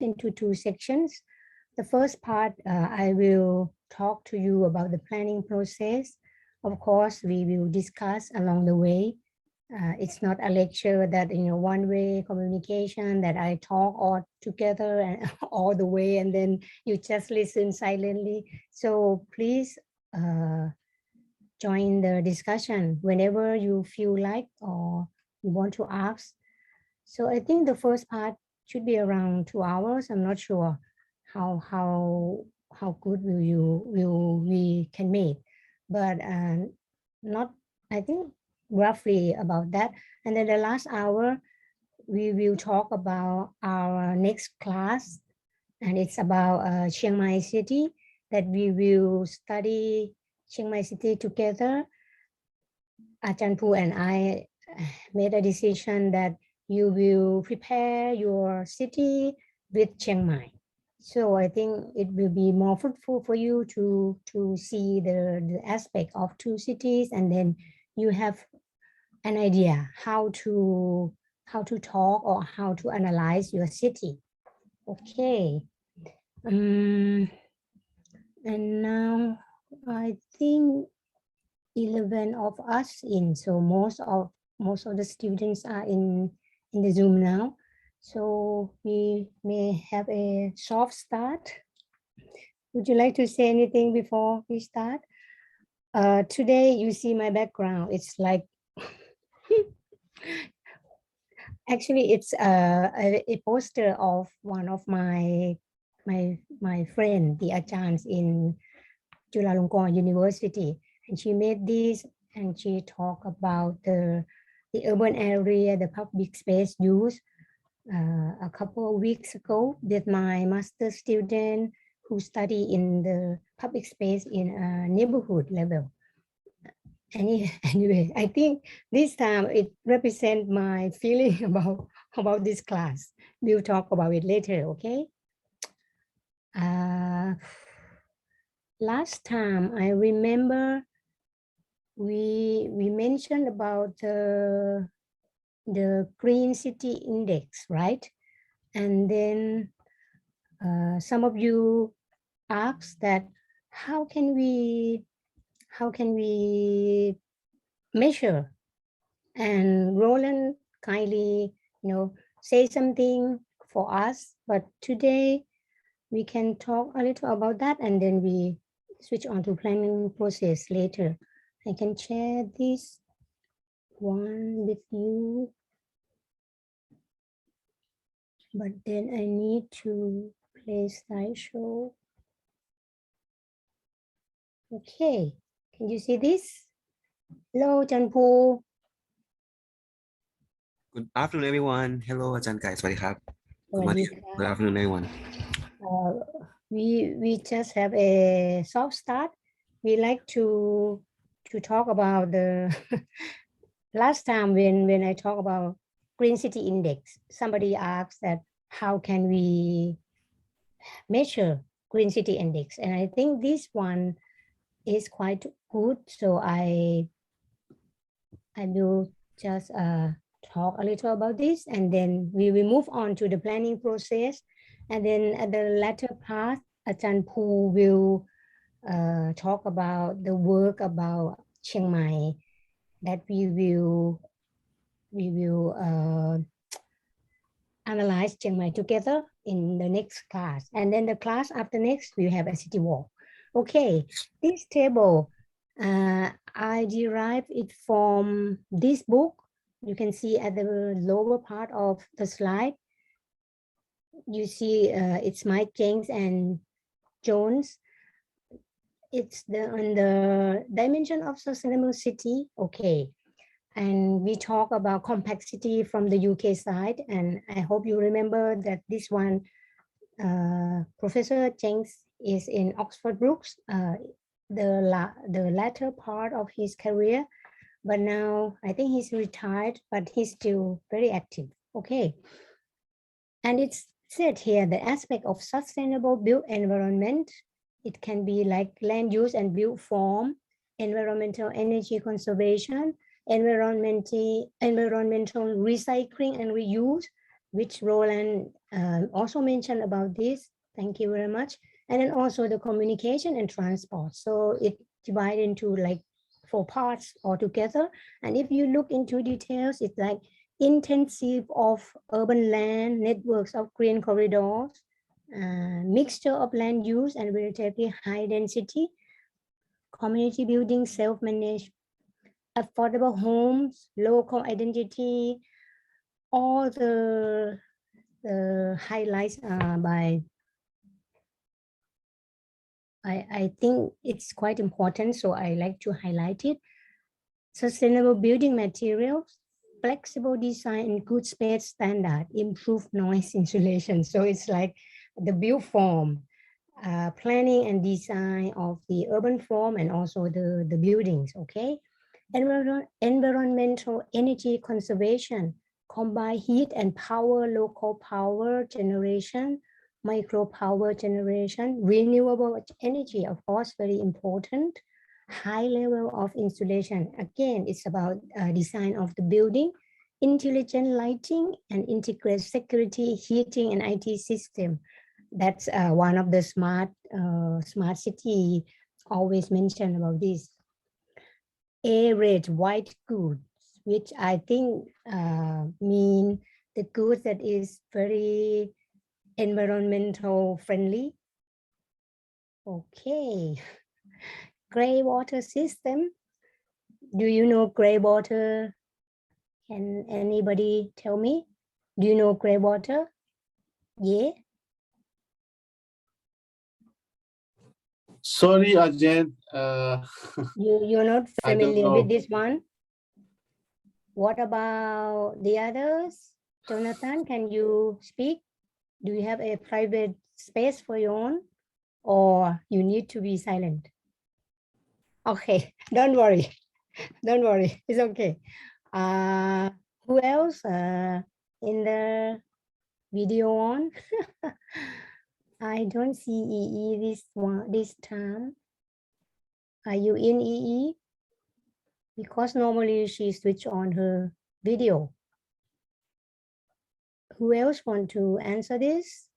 into two sections. The first part, I will talk to you about the planning process. Of course, we will discuss along the way. It's not a lecture that, one-way communication that I talk all together and all the way, and then you just listen silently. So please join the discussion whenever you feel like or you want to ask. So I think the first part should be around 2 hours. I'm not sure how good we can make, but not, I think roughly about that. And then the last hour we will talk about our next class, and it's about Chiang Mai City, that we will study Chiang Mai City together. Ajahn Poo and I made a decision that you will prepare your city with Chiang Mai. So I think it will be more fruitful for you to see the aspect of two cities, and then you have an idea how to talk or how to analyze your city. Okay. And now I think 11 of us in, so most of the students are in the Zoom now. So we may have a soft start. Would you like to say anything before we start? Today you see my background. It's like, actually it's a poster of one of my friend, the Ajahns in Chulalongkorn University. And she made this, and she talked about the urban area, the public space use a couple of weeks ago with my master student who study in the public space in a neighborhood level. Anyway, I think this time it represents my feeling about this class. We'll talk about it later, okay? Last time I remember we mentioned about the Green City Index, right? And then some of you asked that how can we measure? And Roland kindly, say something for us. But today we can talk a little about that, and then we switch on to planning process later. I can share this one with you, but then I need to play slideshow. Okay, can you see this? Hello, Ajahn Poo. Good afternoon, everyone. Hello, Ajahn Kai. Sawasdee krap. Good morning. Good afternoon, everyone. We just have a soft start. We like to talk about the last time when I talk about Green City Index, somebody asked that how can we measure Green City Index? And I think this one is quite good. So I will just talk a little about this, and then we will move on to the planning process. And then at the latter part, Ajahn Poo will talk about the work about Chiang Mai that we will analyze Chiang Mai together in the next class. And then the class after next, we have a city walk. Okay, this table, I derived it from this book. You can see at the lower part of the slide. You see it's Mike James and Jones. It's on the dimension of sustainable city. Okay. And we talk about complexity from the UK side. And I hope you remember that this one, Professor James is in Oxford Brookes, the latter part of his career. But now I think he's retired, but he's still very active. Okay. And it's said here the aspect of sustainable built environment. It can be like land use and built form, environmental energy conservation, environmental recycling and reuse, which Roland also mentioned about this. Thank you very much. And then also the communication and transport. So it divided into like 4 parts altogether. And if you look into details, it's like intensive of urban land, networks of green corridors, mixture of land use and relatively high density, community building, self-managed, affordable homes, local identity, all the highlights by I think it's quite important, so I like to highlight it. Sustainable building materials, flexible design, and good space standard, improved noise insulation. So it's like the build form, planning and design of the urban form and also the buildings, okay? Environmental energy conservation, combine heat and power, local power generation, micro power generation, renewable energy, of course, very important. High level of insulation. Again, it's about design of the building, intelligent lighting, and integrate security, heating, and IT system. That's one of the smart city always mention about this. A-rate white goods, which I think mean the goods that is very environmental friendly. Okay. Gray water system. Do you know gray water? Can anybody tell me? Do you know gray water? Yeah. Sorry, Ajay. You're not I don't familiar know. with this one? What about the others? Jonathan, can you speak? Do you have a private space for your own? Or you need to be silent? Okay, don't worry. Don't worry, it's okay. Who else in the video on? I don't see EE this time. Are you in EE? Because normally she switch on her video. Who else want to answer this?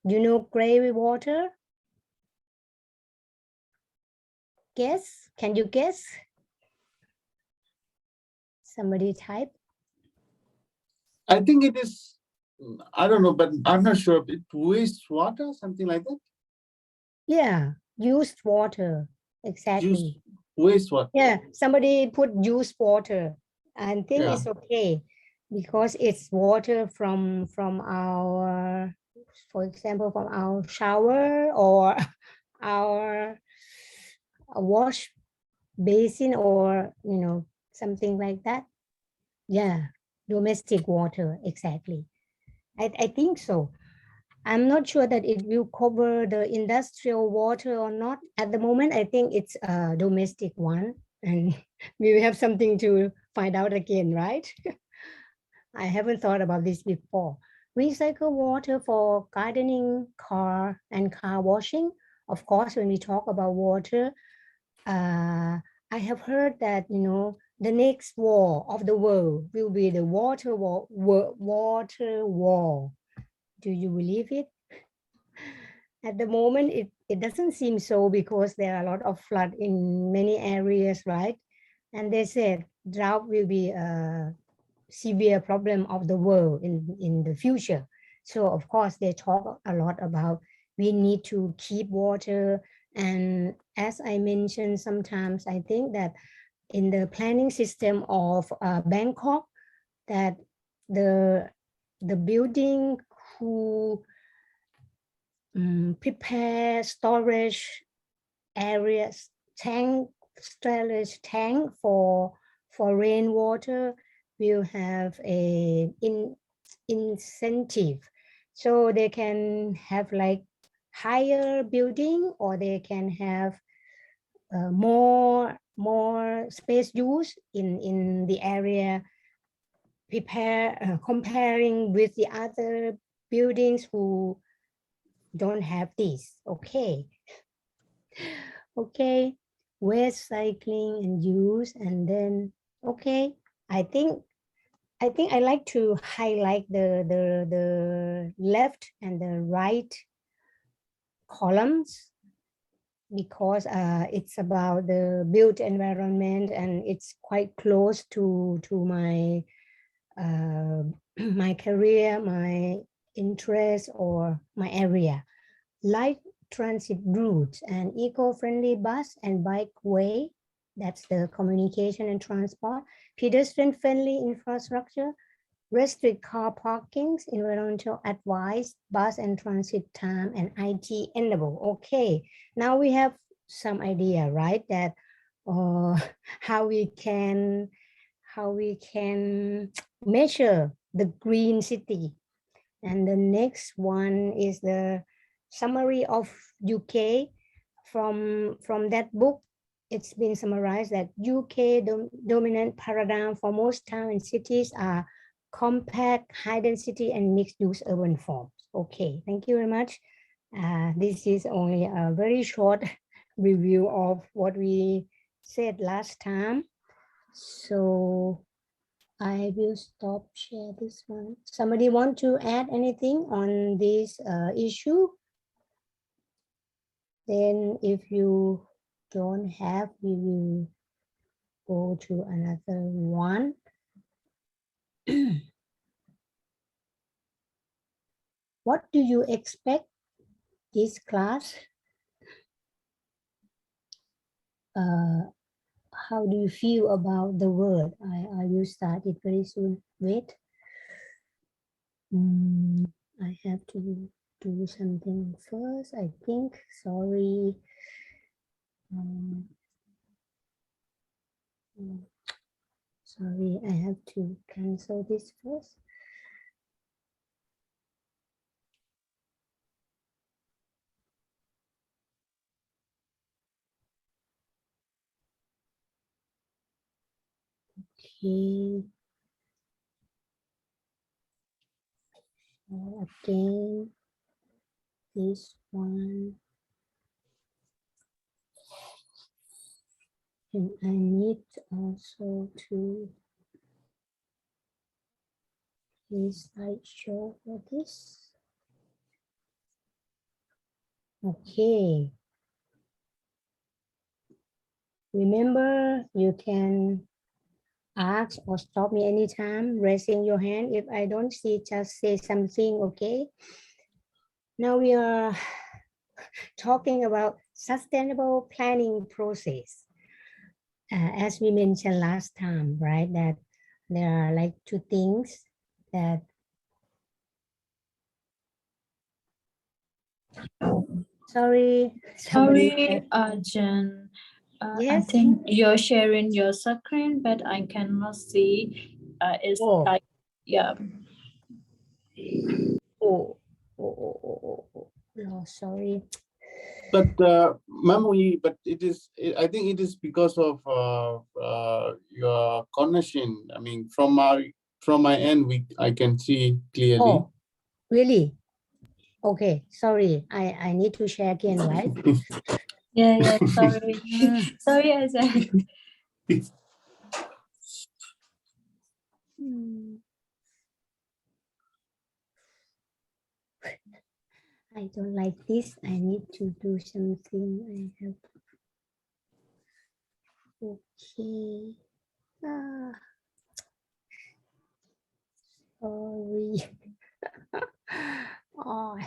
Do you know gray water? Guess? Can you guess? Somebody type. I think it is, I don't know, but I'm not sure. It wastewater, something like that? Yeah, used water. Exactly. Wastewater. Yeah, somebody put used water. I think Yeah. it's okay because it's water from our, for example, from our shower or our wash basin or, you know, something like that. Yeah, domestic water, exactly. I think so. I'm not sure that it will cover the industrial water or not. At the moment, I think it's a domestic one. And we will have something to find out again, right? I haven't thought about this before. Recycle water for gardening, car, and car washing. Of course, when we talk about water, I have heard that, you know, the next war of the world will be the water war. Do you believe it? At the moment, it doesn't seem so because there are a lot of flood in many areas, right? And they said drought will be a severe problem of the world in the future. So of course, they talk a lot about we need to keep water. And as I mentioned, sometimes I think that in the planning system of Bangkok, that the building who prepare storage areas, storage tank for rainwater will have a incentive, so they can have like higher building or they can have more space use in the area, comparing with the other buildings who don't have this. Okay. Okay. Waste cycling and use, and then, okay, I think I think I like to highlight the left and the right columns because it's about the built environment and it's quite close to my my career, my interest, or my area. Light transit routes and eco-friendly bus and bike way, that's the communication and transport, pedestrian-friendly infrastructure, restrict car parkings, environmental advice, bus and transit time, and IT enable. Okay, now we have some idea, right? That how we can measure the green city. And the next one is the summary of UK from that book. It's been summarized that UK dominant paradigm for most towns and cities are compact, high density, and mixed use urban forms. Okay, thank you very much. This is only a very short review of what we said last time. So I will stop share this one. Somebody want to add anything on this issue? Then if you don't have, we will go to another one. What do you expect this class? How do you feel about the word? I will start it very soon. Wait. I have to do something first, I think. Sorry. Sorry, I have to cancel this first. Okay. Again, this one. And I need also to use slideshow for this. Okay. Remember, you can ask or stop me anytime, raising your hand. If I don't see, just say something, okay? Now we are talking about sustainable planning process. As we mentioned last time, right, that there are like two things that sorry, Jen. I yes, think you're sharing your screen, but I cannot see. It's like, yeah. Oh, sorry. But memory, but it is. I think it is because of your connection. I mean, from my end, I can see clearly. Oh, really? Okay, sorry. I need to share again, right? Yeah. Sorry, sorry, Ajahn. I don't like this. I need to do something. I have. Okay. Sorry. Oh.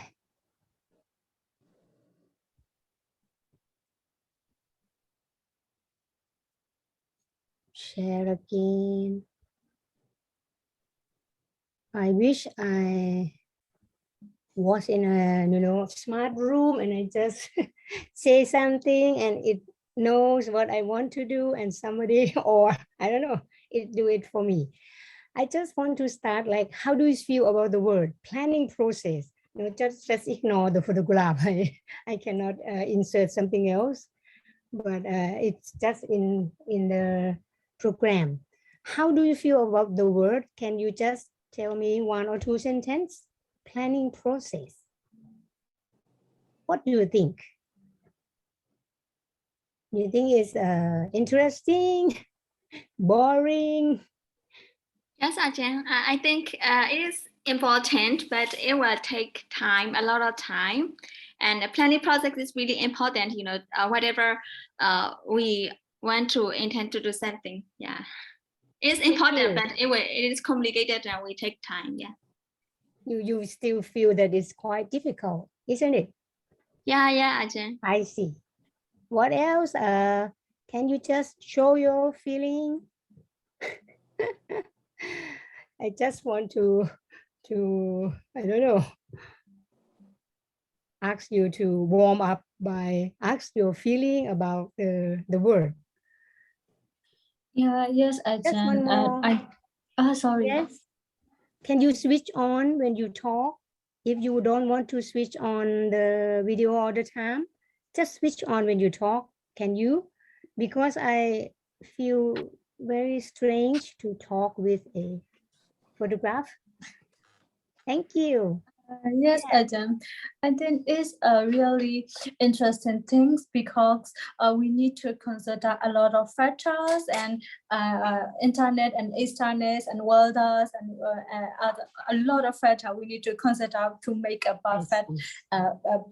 Share again. I wish I was in a smart room and I just say something and it knows what I want to do and somebody or I don't know, it do it for me. I just want to start like, how do you feel about the word planning process? Just ignore the photograph. I cannot insert something else, but it's just in the program. How do you feel about the word? Can you just tell me one or two sentences? Planning process. What do you think? Do you think it's interesting, boring, Yes, Ajahn. I think it is important, but it will take time, a lot of time. And the planning process is really important, you know, whatever we want to intend to do something. Yeah. It's important, but it is complicated and will take time. Yeah. You still feel that it's quite difficult, isn't it? Yeah, Ajahn. I see. What else? Can you just show your feeling? I just want to I don't know, ask you to warm up by ask your feeling about the word. Yeah, yes, Just one Ajahn. more. Sorry. Yes. Can you switch on when you talk? If you don't want to switch on the video all the time, just switch on when you talk. Can you? Because I feel very strange to talk with a photograph. Thank you. Yes, Ajahn. I think it's a really interesting things because we need to consider a lot of factors and internet and external and welders and a lot of factors we need to consider to make a perfect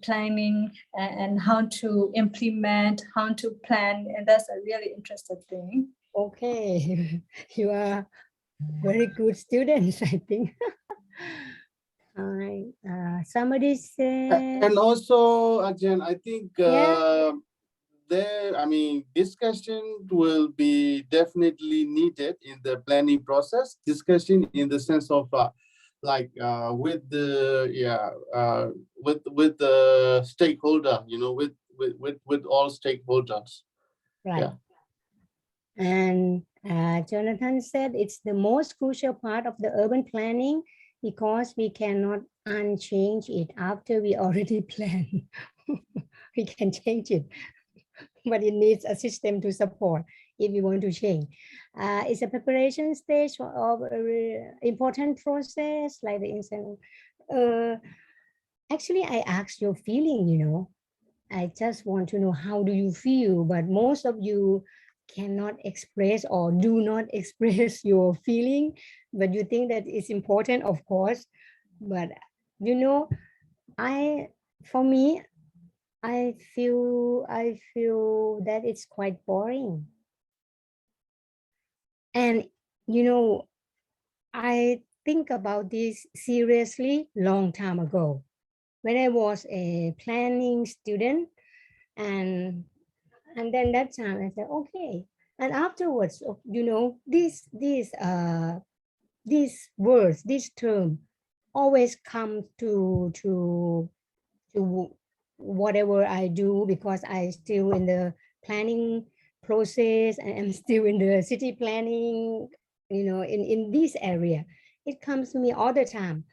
planning and how to implement, how to plan, and that's a really interesting thing. Okay, you are very good students, I think. All right. Somebody said. And also, Ajahn, I think Yeah. I mean, discussion will be definitely needed in the planning process. Discussion in the sense of with the with the stakeholder, you know, with all stakeholders. Right. Yeah. And Jonathan said it's the most crucial part of the urban planning because we cannot unchange it after we already plan. We can change it, but it needs a system to support if you want to change. It's a preparation stage of an important process, like the instant. Actually, I asked your feeling, you know. I just want to know how do you feel, but most of you cannot express or do not express your feeling, but you think that it's important, of course. But you know, for me, I feel that it's quite boring. And you know, I think about this seriously long time ago when I was a planning student, and then that time I said okay. And afterwards, you know, these words, this term always come to whatever I do, because I still in the planning process and I'm still in the city planning, you know, in this area. It comes to me all the time.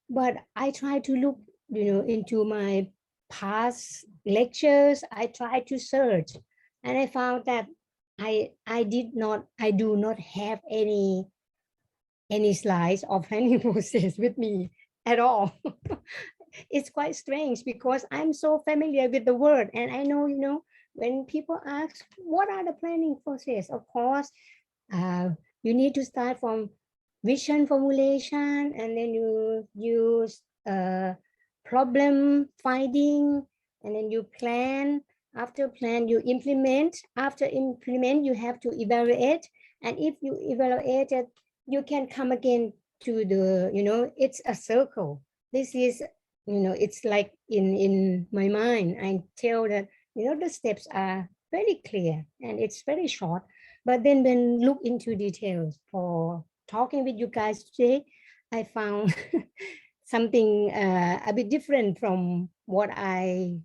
But I try to look, you know, into my past lectures. I try to search, and I found that I do not have any slides of planning process with me at all. It's quite strange because I'm so familiar with the word, and I know, you know, when people ask what are the planning process, of course, you need to start from vision formulation, and then you use problem finding, and then you plan. After plan, you implement. After implement, you have to evaluate, and if you evaluate it, you can come again to the, you know, it's a circle. This is, you know, it's like in my mind, I tell that, you know, the steps are very clear and it's very short. But then when look into details for talking with you guys today, I found something a bit different from what I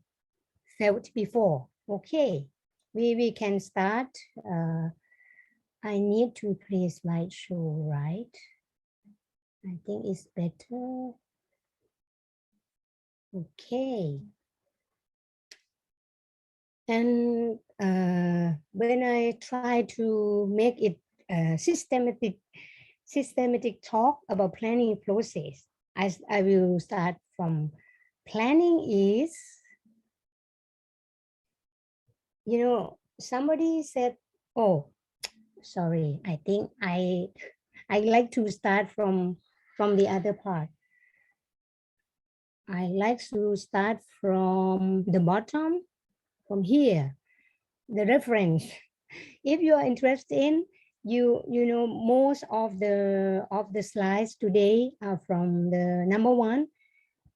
felt before. Okay, we can start. I need to play slideshow, right? I think it's better. Okay. And when I try to make it systematic talk about planning process, I will start from planning is, you know, somebody said, oh, sorry, I think I I like to start from the other part. I like to start from the bottom, from here, the reference. If you are interested in, you know, most of the slides today are from the number one,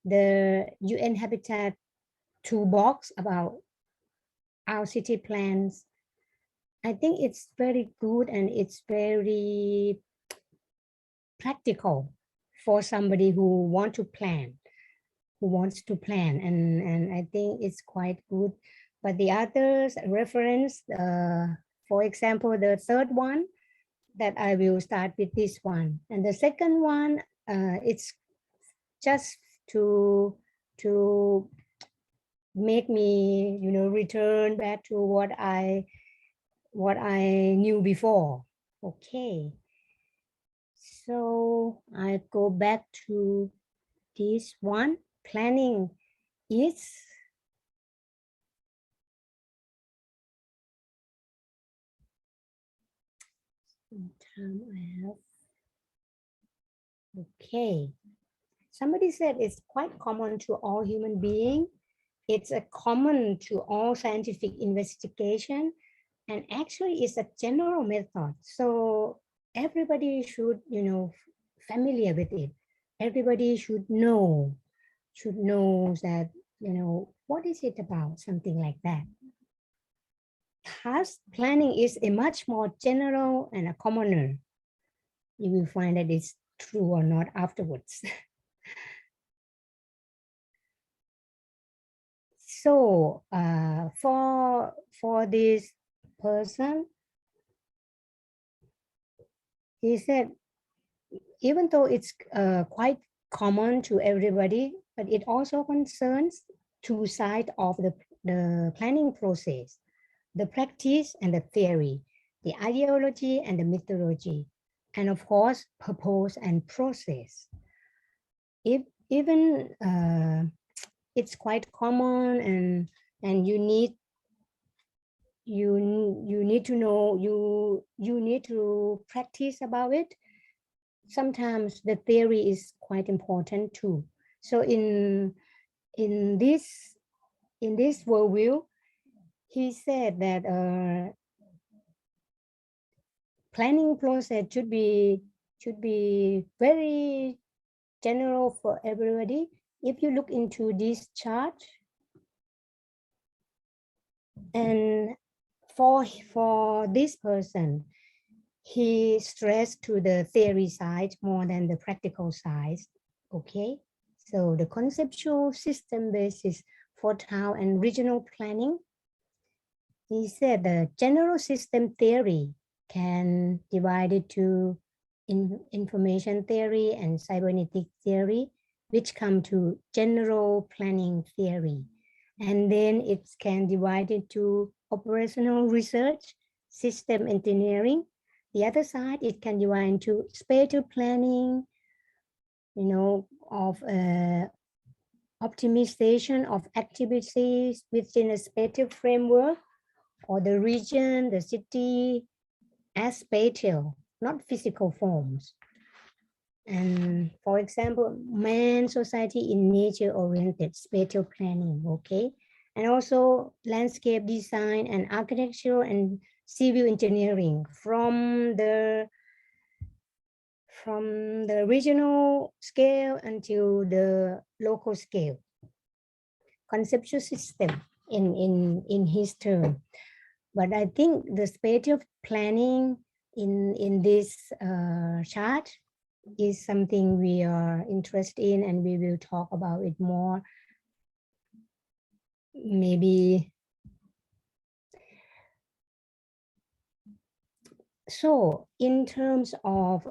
the UN Habitat toolbox about our city plans. I think it's very good and it's very practical for somebody who wants to plan, and I think it's quite good. But the others reference, for example, the third one, that I will start with this one, and the second one, it's just to make me, you know, return back to what I knew before. Okay, so I go back to this one. Planning is time I have. Okay, somebody said it's quite common to all human beings. It's a common to all scientific investigation, and actually it's a general method. So everybody should, you know, familiar with it. Everybody should know that, you know, what is it about, something like that. Task planning is a much more general and a commoner. You will find that it's true or not afterwards. So for this person, he said, even though it's quite common to everybody, but it also concerns two sides of the planning process, the practice and the theory, the ideology and the methodology, and of course, purpose and process. Even it's quite common, and you need to know, you need to practice about it. Sometimes the theory is quite important too. So in this worldview, he said that planning process should be very general for everybody. If you look into this chart, and for this person, he stressed to the theory side more than the practical side. Okay, so the conceptual system basis for town and regional planning. He said the general system theory can divide it to information theory and cybernetic theory, which come to general planning theory. And then it can divide it to operational research, system engineering. The other side, it can divide into spatial planning, you know, of optimization of activities within a spatial framework, or the region, the city, as spatial, not physical forms. And for example, man society in nature-oriented spatial planning, okay? And also landscape design and architecture and civil engineering from the regional scale until the local scale. Conceptual system in his term. But I think the spatial planning in this chart is something we are interested in, and we will talk about it more. Maybe. So in terms of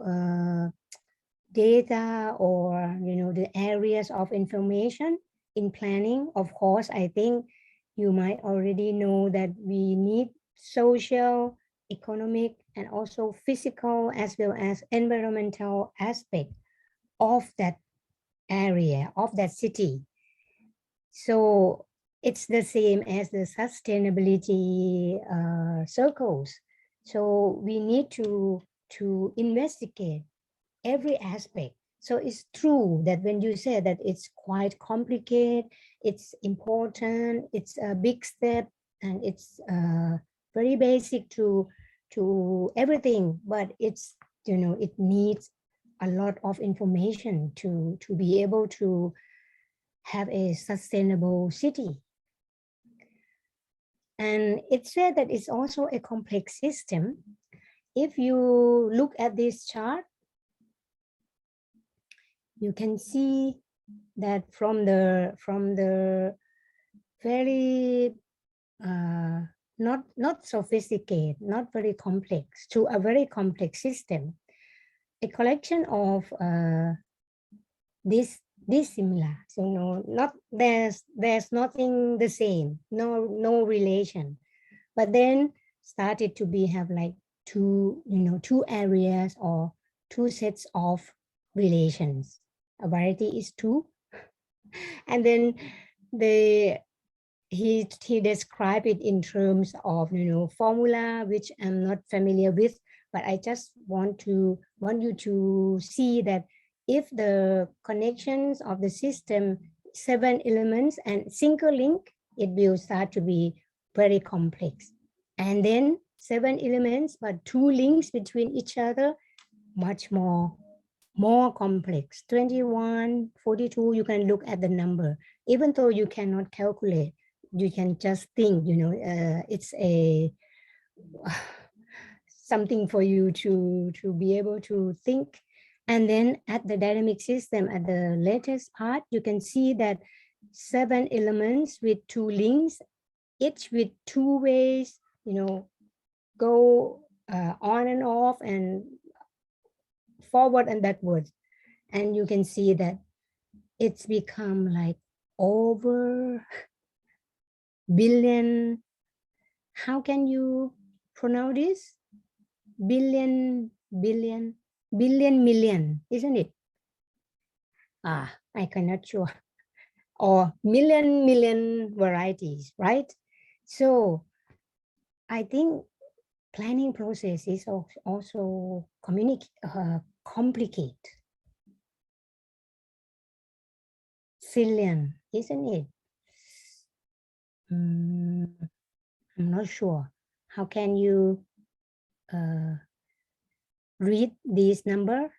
data, or, you know, the areas of information in planning, of course, I think you might already know that we need social, economic, and also physical, as well as environmental aspect of that area, of that city. So it's the same as the sustainability circles. So we need to to investigate every aspect. So it's true that when you say that it's quite complicated, it's important, it's a big step, and it's very basic to everything, but it's, you know, it needs a lot of information to be able to have a sustainable city. And it said that it's also a complex system. If you look at this chart, you can see that from the very not sophisticated, not very complex, to a very complex system, a collection of this dissimilar. So no, not there's nothing the same, no relation, but then started to be have like two, you know, two areas or two sets of relations. A variety is two, and then he described it in terms of, you know, formula, which I'm not familiar with, but I just want you to see that if the connections of the system 7 elements and single link, it will start to be very complex. And then 7 elements but 2 links between each other, much more complex. 21, 42, you can look at the number, even though you cannot calculate, you can just think, you know, it's a something for you to be able to think. And then at the dynamic system, at the latest part, you can see that 7 elements with 2 links, each with 2 ways, you know, go on and off and forward and backward. And you can see that it's become like over billion. How can you pronounce this? Billion, million, isn't it? I cannot sure. Or million varieties, right? So I think planning process is also complicated. Zillion, isn't it? I'm not sure. How can you read this number?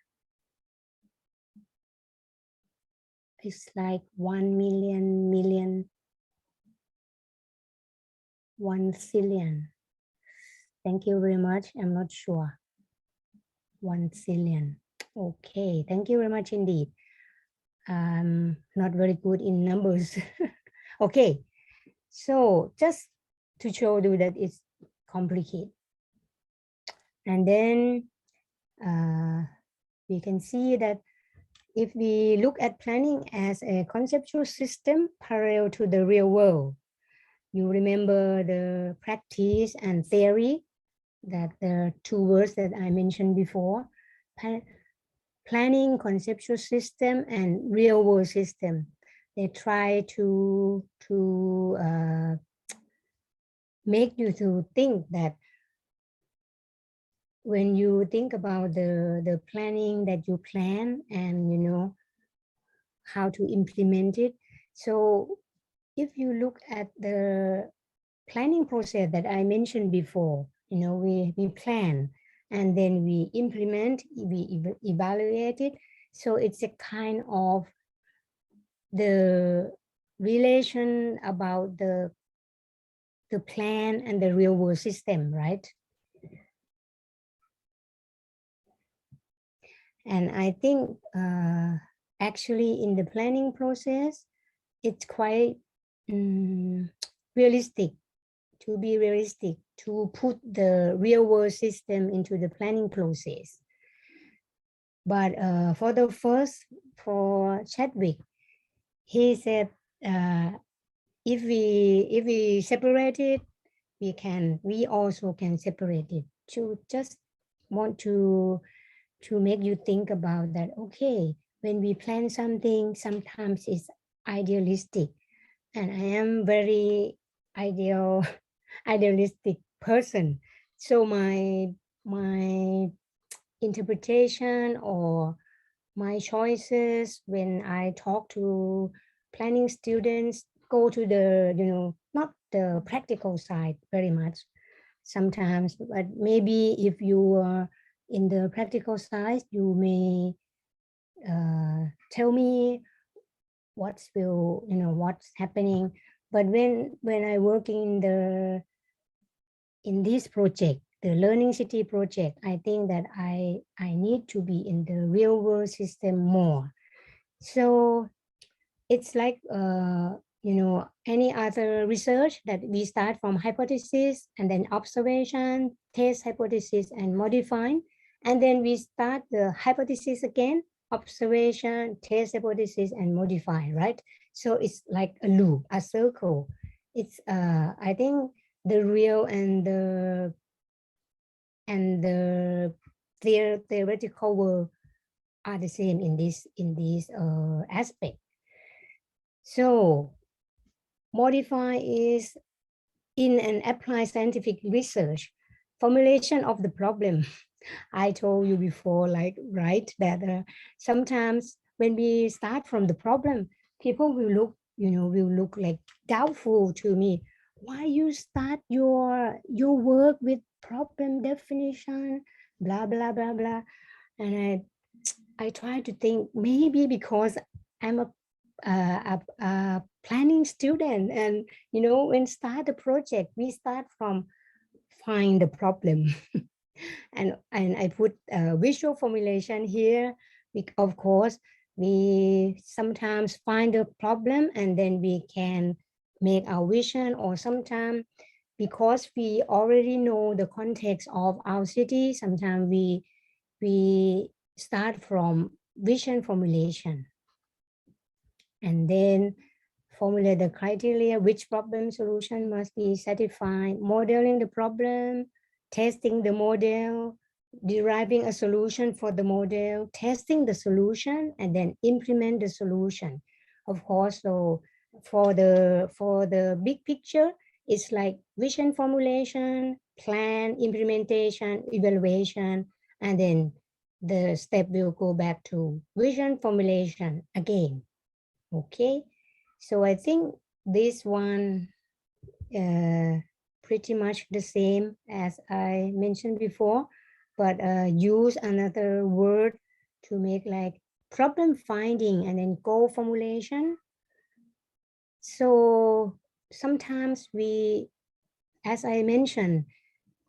It's like 1 million, 1 zillion. Thank you very much. I'm not sure. 1 zillion. Okay, thank you very much indeed. Not very good in numbers. Okay, so just to show you that it's complicated. And then we can see that if we look at planning as a conceptual system parallel to the real world, you remember the practice and theory, that the 2 words that I mentioned before, planning, conceptual system, and real world system. They try to make you to think that when you think about the planning that you plan and, you know, how to implement it. So if you look at the planning process that I mentioned before, you know, we plan and then we implement, we evaluate it. So it's a kind of the relation about the plan and the real world system, right? And I think actually in the planning process, it's quite realistic, to be realistic, to put the real world system into the planning process. But for Chadwick, he said, if we separate it, we also can separate it. To just want to make you think about that. Okay, when we plan something, sometimes it's idealistic, and I am very idealistic person. So my interpretation or my choices when I talk to planning students go to the, not the practical side very much sometimes, but maybe if you are in the practical side, you may tell me what's happening. But when I work in this project, the Learning City project, I think that I need to be in the real world system more. So it's like, any other research that we start from hypothesis and then observation, test hypothesis and modify. And then we start the hypothesis again, observation, test hypothesis and modify, right? So it's like a loop, a circle. It's, I think the real and the theoretical world are the same in this aspect. So modify is in and apply scientific research, formulation of the problem. I told you before, like, right, that sometimes when we start from the problem, people will look like doubtful to me. Why you start your work with problem definition, blah, blah, blah, blah. And I try to think maybe because I'm a planning student, and when start a project, we start from find the problem. and I put a visual formulation here. Of course, we sometimes find the problem and then we can make our vision, or sometimes because we already know the context of our city, sometimes we start from vision formulation and then formulate the criteria which problem solution must be satisfied, modeling the problem, testing the model, deriving a solution for the model, testing the solution, and then implement the solution. Of course, so for the big picture, it's like vision formulation, plan, implementation, evaluation, and then the step will go back to vision formulation again. Okay, so I think this one pretty much the same as I mentioned before, but use another word to make like problem finding and then goal formulation. So sometimes we, as I mentioned,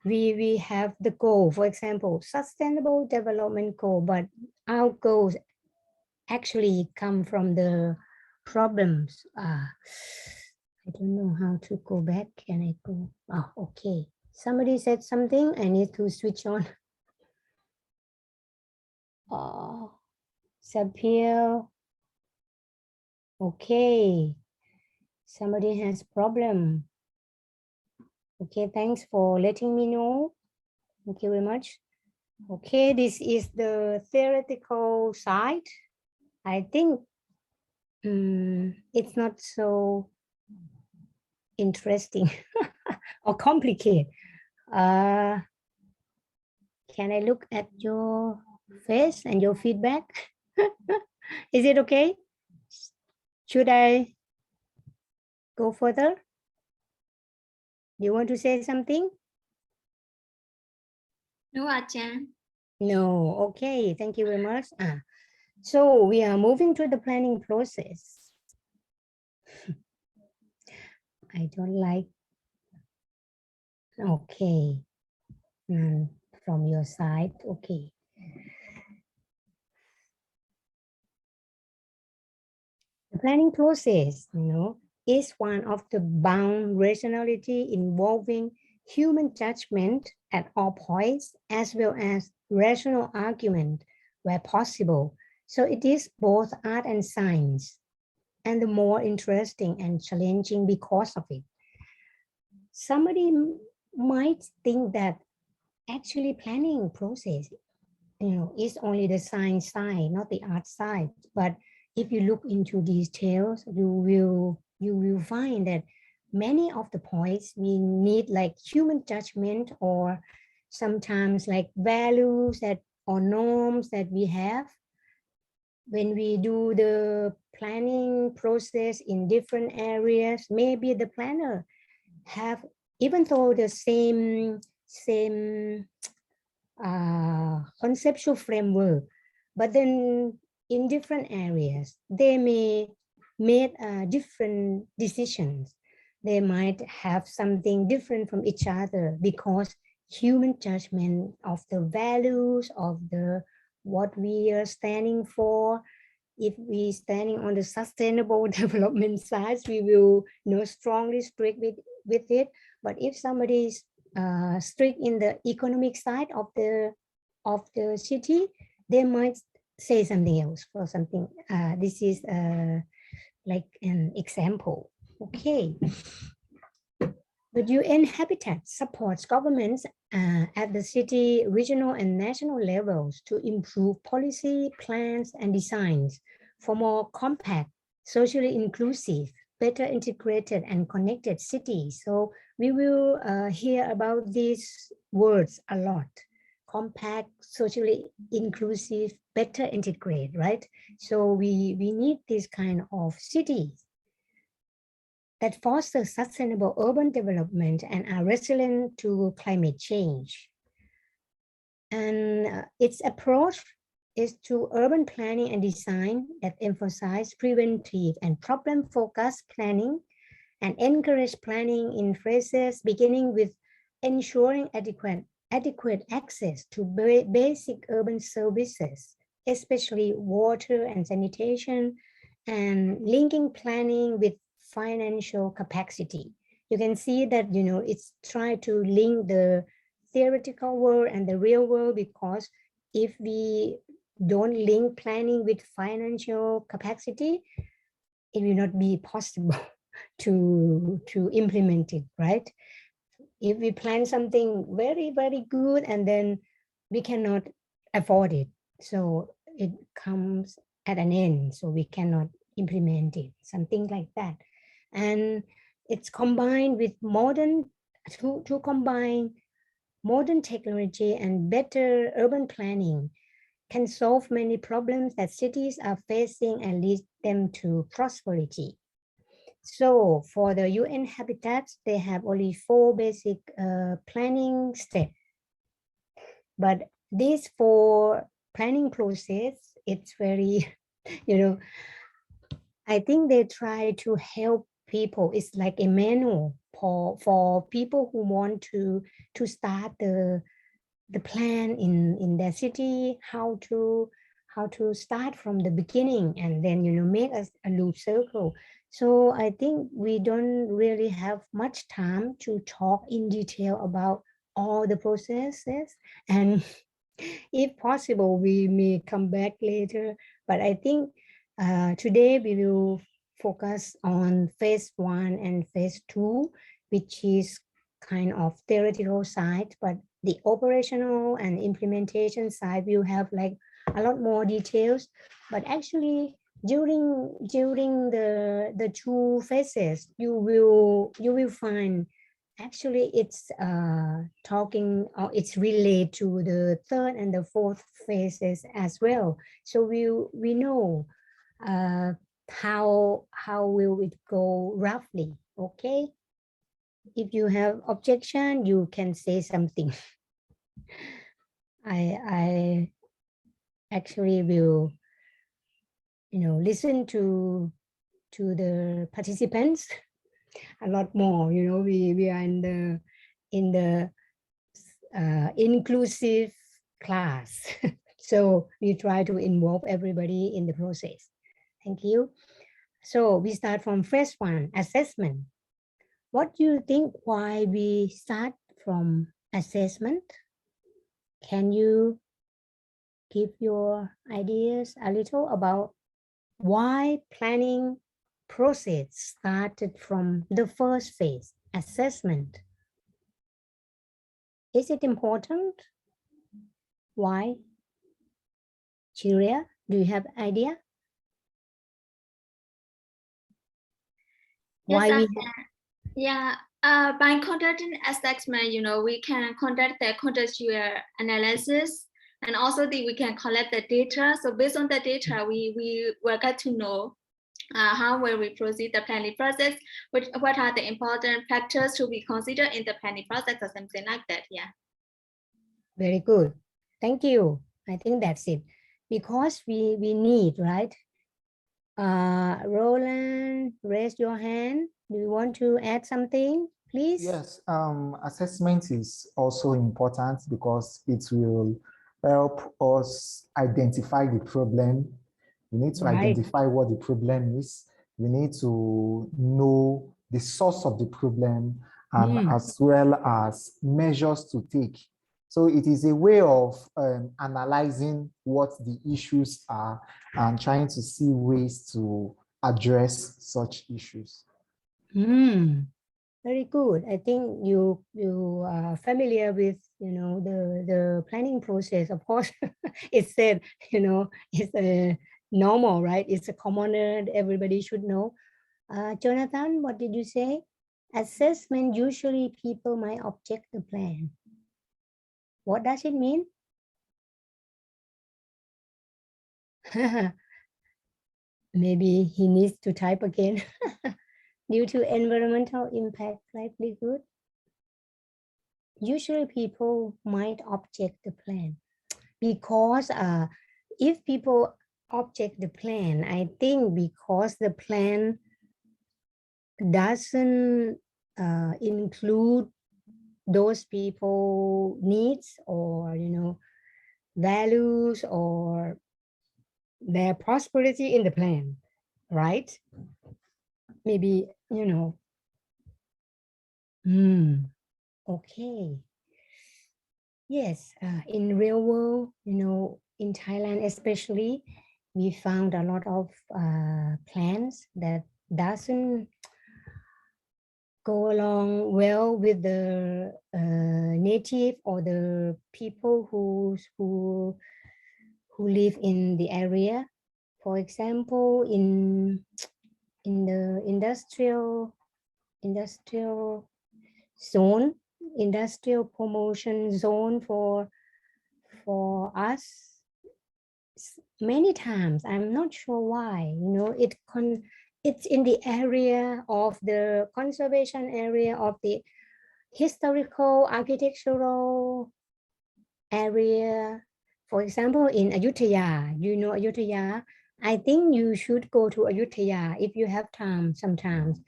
we have the goal, for example, sustainable development goal, but our goals actually come from the problems. I don't know how to go back. Can I go? Oh, okay. Somebody said something. I need to switch on. Oh, Sapir. Okay. Somebody has problem. Okay, thanks for letting me know. Thank you very much. Okay, this is the theoretical side. I think it's not so interesting or complicated. Can I look at your face and your feedback? Is it okay? Should I go further? You want to say something? No, Ajahn. No, okay, thank you very much. So we are moving to the planning process. I don't like, okay, from your side, okay. The planning process, is one of the bound rationality involving human judgment at all points, as well as rational argument where possible. So it is both art and science, and the more interesting and challenging because of it. Somebody might think that actually planning process, is only the science side, not the art side. But if you look into details, you will find that many of the points we need like human judgment, or sometimes like values that or norms that we have. When we do the planning process in different areas, maybe the planner have, even though the same conceptual framework, but then in different areas, they may make different decisions. They might have something different from each other because human judgment of the values of the what we are standing for. If we standing on the sustainable development side, we will strongly strict with it. But if somebody is strict in the economic side of the city, they might say something else for something. This is like an example. Okay. The UN Habitat supports governments at the city, regional, and national levels to improve policy, plans, and designs for more compact, socially inclusive, better integrated, and connected cities. So we will hear about these words a lot. Compact, socially inclusive, better integrated, right? So we need this kind of cities that foster sustainable urban development and are resilient to climate change. And its approach is to urban planning and design that emphasize preventive and problem-focused planning and encourage planning in phases beginning with ensuring adequate access to basic urban services, especially water and sanitation, and linking planning with financial capacity. You can see that, it's trying to link the theoretical world and the real world, because if we don't link planning with financial capacity, it will not be possible to implement it, right? If we plan something very, very good and then we cannot afford it, so it comes at an end, so we cannot implement it, something like that. And it's combined with to combine modern technology and better urban planning can solve many problems that cities are facing and lead them to prosperity. So for the UN habitats, they have only 4 basic planning steps. But these 4 planning process, it's very, I think they try to help people. It's like a manual for people who want to start the plan in their city, how to start from the beginning, and then make a loop circle. So I think we don't really have much time to talk in detail about all the processes, and if possible we may come back later. But I think today we will focus on phase 1 and phase 2, which is kind of theoretical side, but the operational and implementation side will have like a lot more details. But actually during the 2 phases, you will find actually it's talking, or it's related to the 3rd and the 4th phases as well. So we know how will it go roughly. Okay, if you have objection, you can say something. I actually will listen to the participants a lot more. We are in the inclusive class. So we try to involve everybody in the process. Thank you. So we start from first 1, assessment. What do you think why we start from assessment? Can you give your ideas a little about why planning process started from the first phase, assessment? Is it important? Why? Julia, do you have idea? Yes, Why yeah, by conducting assessment, we can conduct the contextual analysis And also we can collect the data. So based on the data, we will get to know how will we proceed the planning process, what are the important factors to be considered in the planning process or something like that. Yeah. Very good. Thank you. I think that's it. Because we need, right? Roland, raise your hand. Do you want to add something, please? Yes, assessment is also important because it will help us identify the problem. We need to identify what the problem is. We need to know the source of the problem and as well as measures to take. So it is a way of analyzing what the issues are and trying to see ways to address such issues. Very good. I think you are familiar with, you know, the planning process. Of course, it's said, you know, it's a normal, right? It's a commoner. Everybody should know. Jonathan, what did you say? Assessment, usually people might object the plan. What does it mean? Maybe he needs to type again. Due to environmental impact livelihood. Usually people might object the plan because if people object the plan, I think because the plan doesn't include those people needs or, you know, values or their prosperity in the plan, right? Maybe, you know, okay. Yes, in real world, you know, in Thailand especially, we found a lot of plans that doesn't go along well with the native or the people who live in the area. For example, in the industrial zone, industrial promotion zone for us, many times, I'm not sure why, you know, it's in the area of the conservation area of the historical architectural area. For example, in Ayutthaya, you know Ayutthaya, I think you should go to Ayutthaya if you have time sometimes.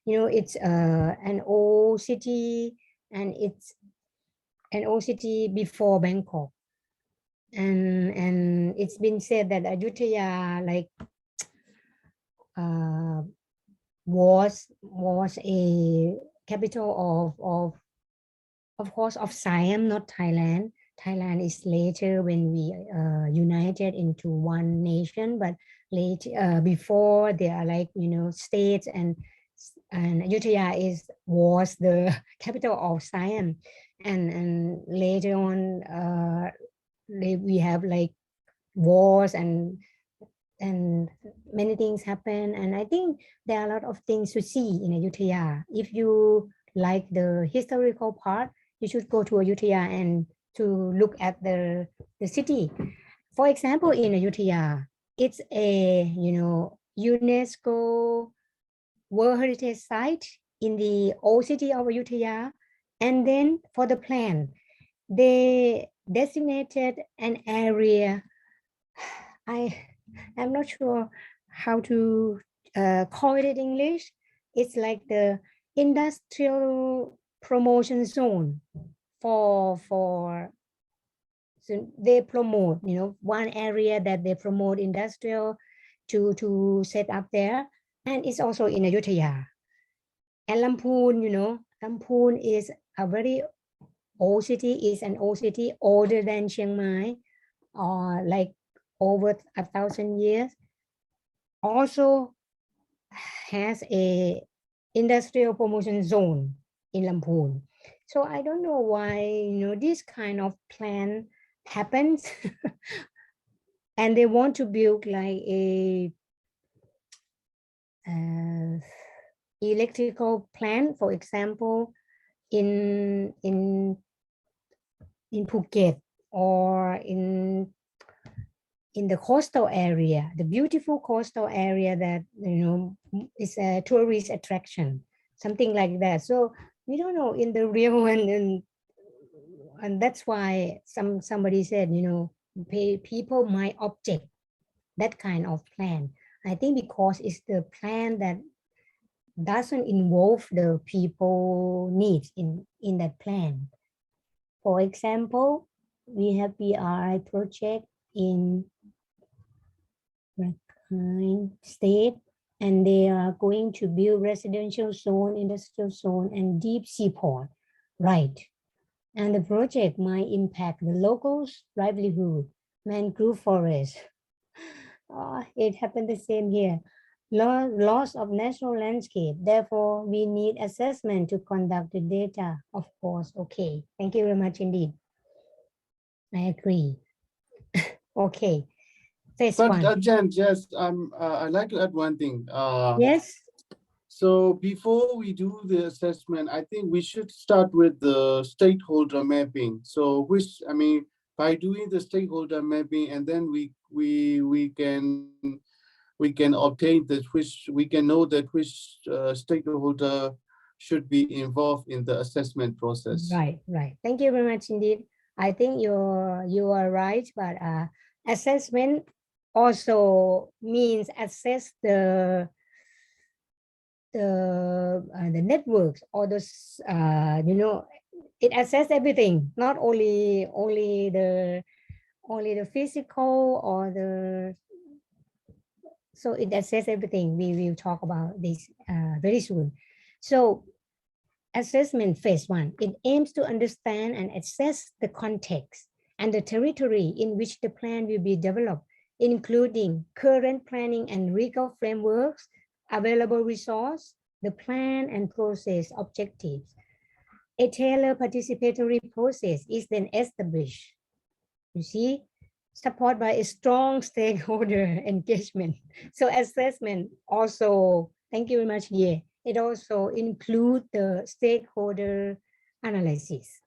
You know, it's an old city and it's an old city before Bangkok. And it's been said that Ayutthaya like was a capital of course of Siam, not Thailand. Thailand is later when we united into one nation, but later before they are like, you know, states, and Ayutthaya was the capital of Siam, and later on we have like wars and many things happen, and I think there are a lot of things to see in Ayutthaya. If you like the historical part, you should go to Ayutthaya and to look at the city. For example, in Ayutthaya, it's a, you know, UNESCO World Heritage Site in the old city of Ayutthaya, and then for the plan, they designated an area. I'm not sure how to call it in English. It's like the industrial promotion zone for so they promote, you know, one area that they promote industrial to set up there, and it's also in Ayutthaya. And Lamphun, you know, Lamphun is a very old city, is an old city older than Chiang Mai, or like over 1,000 years, also has a industrial promotion zone in Lamphun. So I don't know why, you know, this kind of plan happens and they want to build like a electrical plant, for example, in Phuket or in the coastal area, the beautiful coastal area that, is a tourist attraction, something like that. So we don't know in the real one, and that's why somebody said, people might object that kind of plan. I think because it's the plan that doesn't involve the people needs in that plan. For example, we have BRI project in Rakhine State, and they are going to build residential zone, industrial zone, and deep seaport, right? And the project might impact the locals' livelihood, mangrove forest. It happened the same here. Loss of natural landscape. Therefore, we need assessment to conduct the data, of course. Okay, thank you very much indeed. I agree. Okay. Phase But one. Jan, just I'd like to add one thing. Yes. So before we do the assessment, I think we should start with the stakeholder mapping. So by doing the stakeholder mapping, and then we can obtain that we can know that which stakeholder should be involved in the assessment process. Right. Thank you very much indeed. I think you are right, but assessment also means assess the networks, or those it assess everything, not only the physical or the, so it assess everything. We will talk about this very soon. So assessment phase one, it aims to understand and assess the context and the territory in which the plan will be developed, including current planning and legal frameworks, available resource, the plan and process objectives. A tailored participatory process is then established. You see, supported by a strong stakeholder engagement. So assessment also, thank you very much, yeah. It also includes the stakeholder analysis,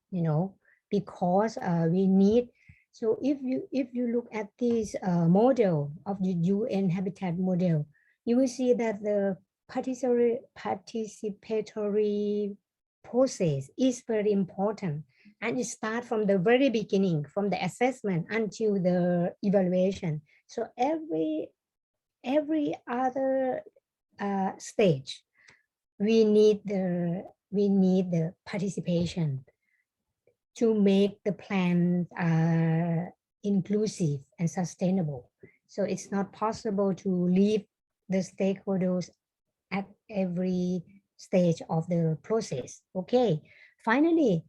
because we need. So if you look at this model of the UN Habitat model, you will see that the participatory process is very important, and it starts from the very beginning, from the assessment until the evaluation. So every other stage, we need the participation to make the plan inclusive and sustainable. So it's not possible to leave the stakeholders at every stage of the process. Okay, finally,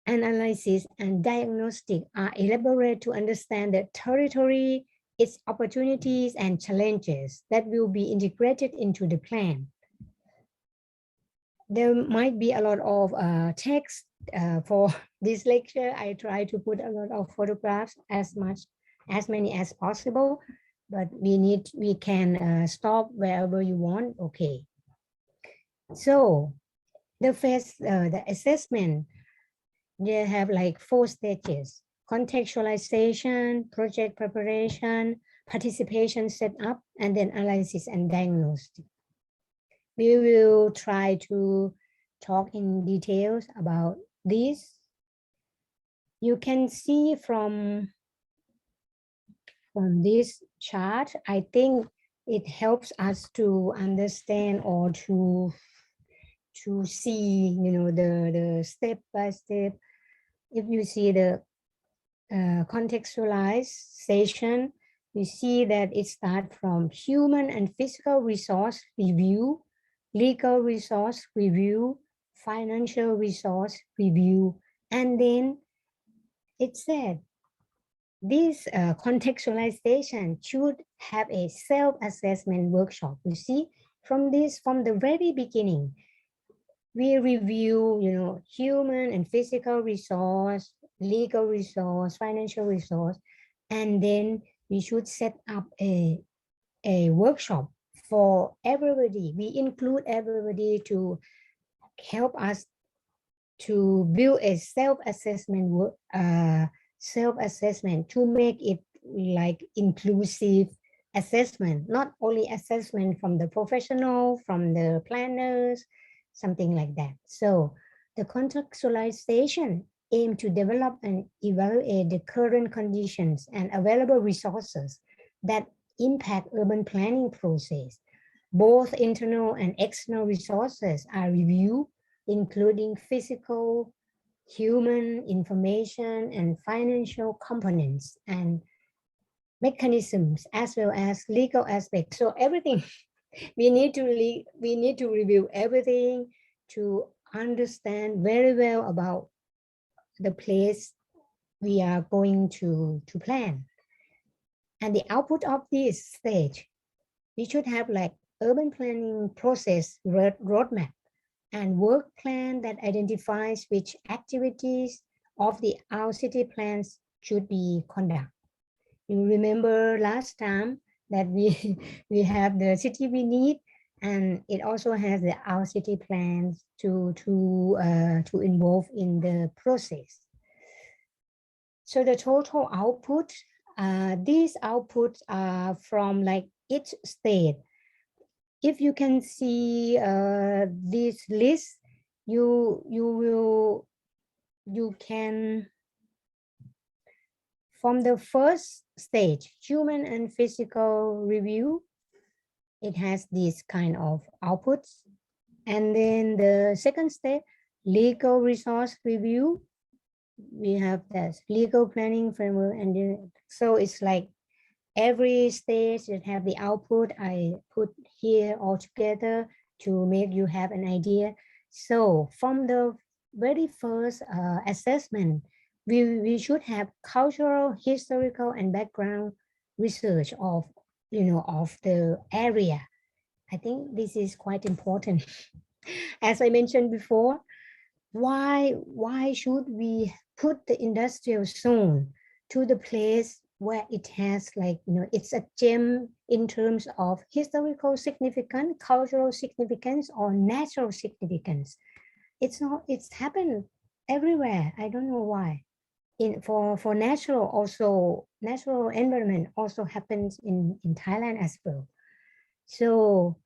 analysis and diagnostic are elaborated to understand the territory, its opportunities and challenges that will be integrated into the plan. There might be a lot of text for this lecture. I try to put a lot of photographs, as many as possible, but we can stop wherever you want. Okay. So the first, the assessment, they have like 4 stages: contextualization, project preparation, participation setup, and then analysis and diagnostic. We will try to talk in details about this. You can see from this chart, I think it helps us to understand or to see, the step by step. If you see the contextualization, you see that it starts from human and physical resource review, legal resource review, financial resource review, and then it said this contextualization should have a self-assessment workshop. You see, from the very beginning, we review, human and physical resource, legal resource, financial resource, and then we should set up a workshop for everybody. We include everybody to help us to build a self-assessment self-assessment to make it like inclusive assessment, not only assessment from the professional, from the planners, something like that. So the contextualization aim to develop and evaluate the current conditions and available resources that impact urban planning process. Both internal and external resources are reviewed, including physical, human, information, and financial components and mechanisms, as well as legal aspects. So everything we need to review everything to understand very well about the place we are going to plan. And the output of this stage, we should have like urban planning process roadmap and work plan that identifies which activities of the our city plans should be conducted. You remember last time that we we have the city we need, and it also has the our city plans to involve in the process. So the total output, these outputs are from like each state. If you can see this list, you can, from the first stage, human and physical review, it has this kind of outputs. And then the second step, legal resource review, we have that legal planning framework. And then, so it's like every stage that have the output I put here all together to make you have an idea. So from the very first assessment, we should have cultural, historical, and background research of, of the area. I think this is quite important. As I mentioned before, why should we put the industrial zone to the place where it has like, it's a gem in terms of historical significance, cultural significance, or natural significance? It's happened everywhere. I don't know why. For natural, also natural environment also happens in Thailand as well. So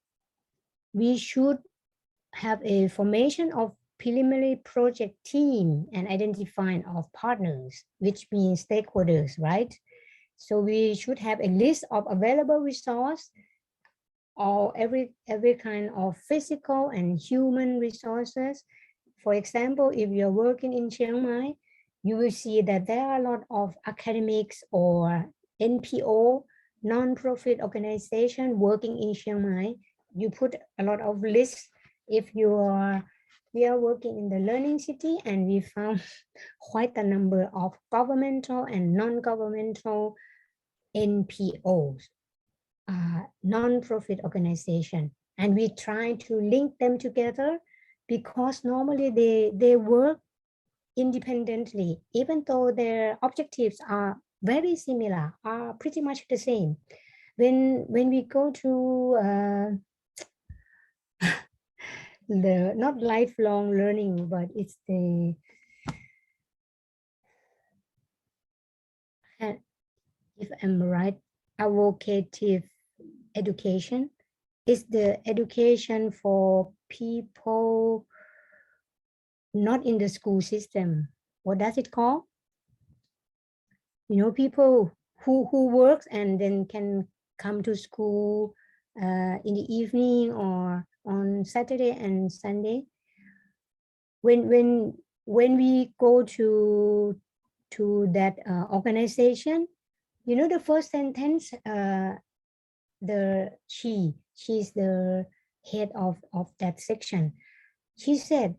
we should have a formation of preliminary project team and identifying of partners, which means stakeholders, right? So we should have a list of available resource, or every kind of physical and human resources. For example, if you're working in Chiang Mai, you will see that there are a lot of academics or NPO, non-profit organization working in Chiang Mai. You put a lot of lists. If we are working in the learning city, and we found quite a number of governmental and non-governmental NPOs, non-profit organization, and we try to link them together, because normally they work independently, even though their objectives are very similar, are pretty much the same. When we go to the not lifelong learning, but it's the, if I'm right, advocative education is the education for people not in the school system. What does it call? People who works and then can come to school in the evening or on Saturday and Sunday. When we go to that organization, the first sentence, she's the head of that section. She said,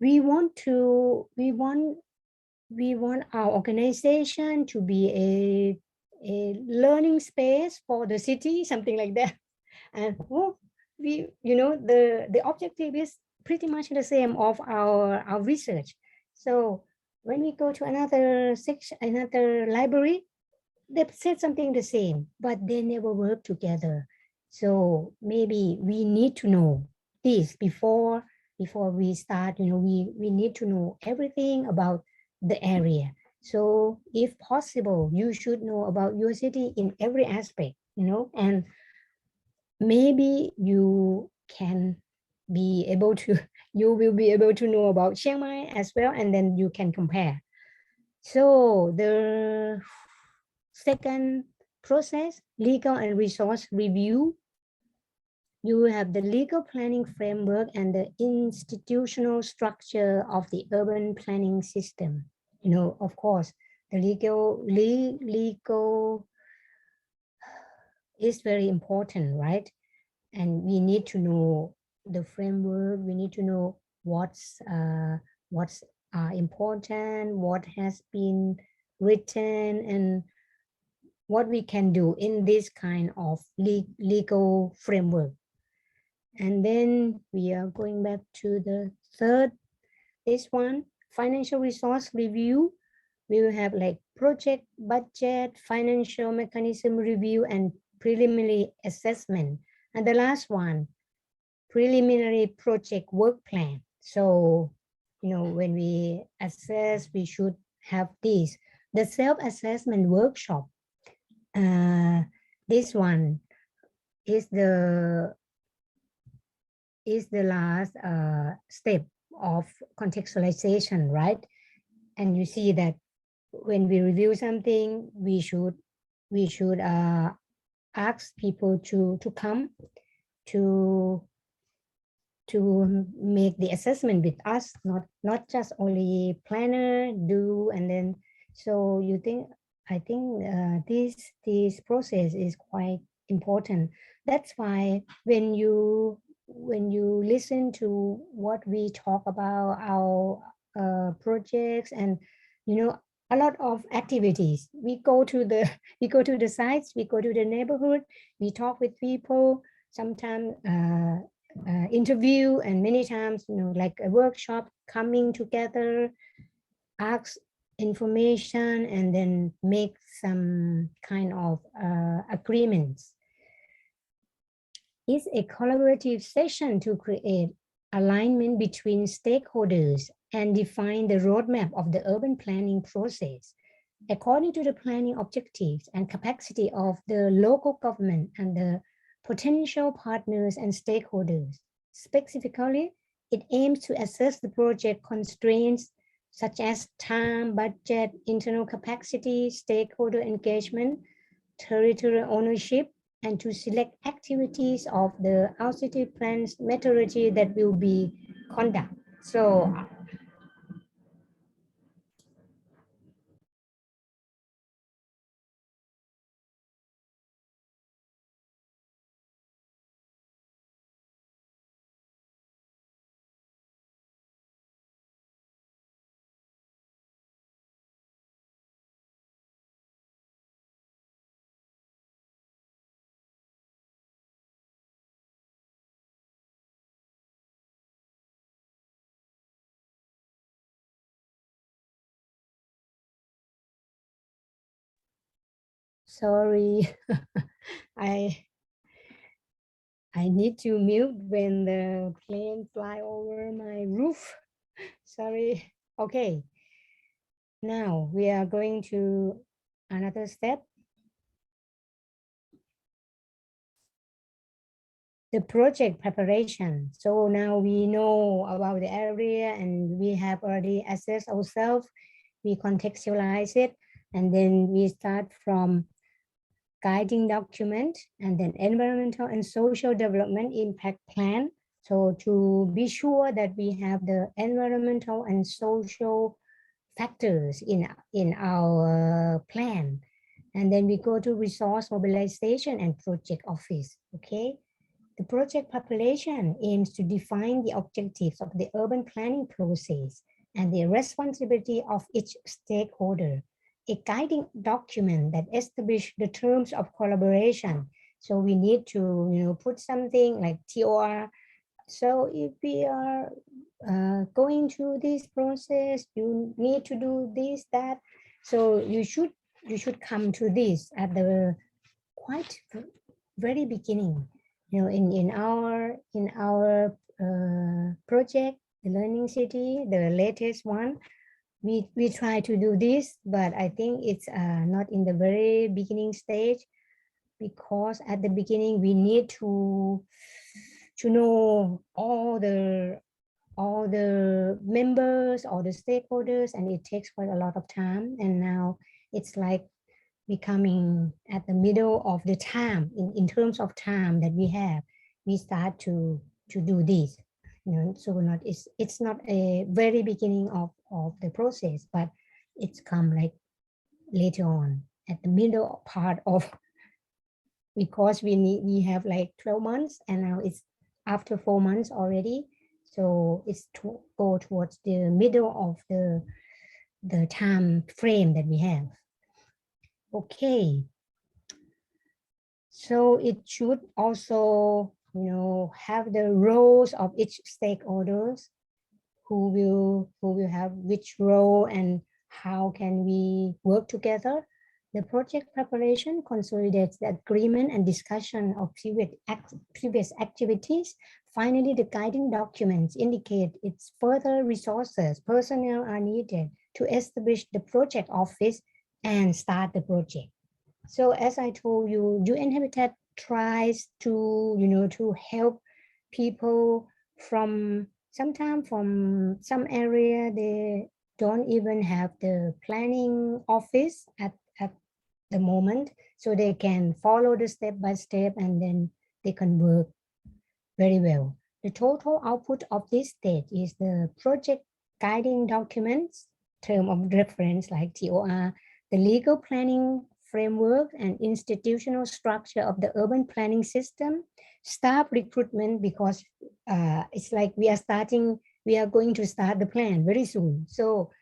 we want our organization to be a learning space for the city, something like that. And the objective is pretty much the same of our research. So when we go to another section, another library, they said something the same, but they never work together. So maybe we need to know this before we start. We need to know everything about the area. So if possible, you should know about your city in every aspect, you know, and maybe you can be able to, you will be able to know about Chiang Mai as well, and then you can compare. So the second process, legal and resource review. You have the legal planning framework and the institutional structure of the urban planning system. You know, of course, the legal is very important, right? And we need to know the framework. We need to know what's important, what has been written, and what we can do in this kind of legal framework. And then we are going back to the third, this one, financial resource review. We will have like project budget, financial mechanism review, and preliminary assessment. And the last one, preliminary project work plan. So, you know, when we assess, we should have this. The self-assessment workshop. This one is the last step of contextualization, right? And you see that when we review something, we should ask people to come to make the assessment with us, not just only planner do, and then so you think, I think this process is quite important. That's why when you listen to what we talk about our projects, and you know, a lot of activities, we go to the we go to the sites, we go to the neighborhood, we talk with people, sometimes interview, and many times, you know, like a workshop, coming together, ask information, and then make some kind of agreements. It's a collaborative session to create alignment between stakeholders and define the roadmap of the urban planning process according to the planning objectives and capacity of the local government and the potential partners and stakeholders. Specifically, it aims to assess the project constraints such as time, budget, internal capacity, stakeholder engagement, territorial ownership, and to select activities of the outcome plan's methodology that will be conducted. So sorry, I need to mute when the plane fly over my roof. Sorry. Okay. Now we are going to another step. The project preparation. So now we know about the area and we have already assessed ourselves. We contextualize it, and then we start from guiding document, and then environmental and social development impact plan. So to be sure that we have the environmental and social factors in our plan. And then we go to resource mobilization and project office, okay? The project population aims to define the objectives of the urban planning process and the responsibility of each stakeholder. A guiding document that establishes the terms of collaboration. So we need to, you know, put something like TOR. So if we are going through this process, you need to do this, that. So you should come to this at the quite very beginning. You know, in our project, the Learning City, the latest one, we try to do this, but I think it's not in the very beginning stage, because at the beginning we need to know all the members, all the stakeholders, and it takes quite a lot of time. And now it's like becoming at the middle of the time in terms of time that we have, we start to do this, you know. So not it's not a very beginning of the process, but it's come like later on at the middle part of, because we have like 12 months and now it's after 4 months already. So it's to go towards the middle of the time frame that we have. Okay. So it should also, you know, have the roles of each stakeholders, who will have which role and how can we work together. The project preparation consolidates the agreement and discussion of previous activities. Finally, the guiding documents indicate its further resources, personnel are needed to establish the project office and start the project. So as I told you, UN Habitat tries to, you know, to help people from sometimes from some area, they don't even have the planning office at the moment, so they can follow the step by step and then they can work very well. The total output of this stage is the project guiding documents, term of reference like TOR, the legal planning framework and institutional structure of the urban planning system, staff recruitment, because it's like we are going to start the plan very soon. So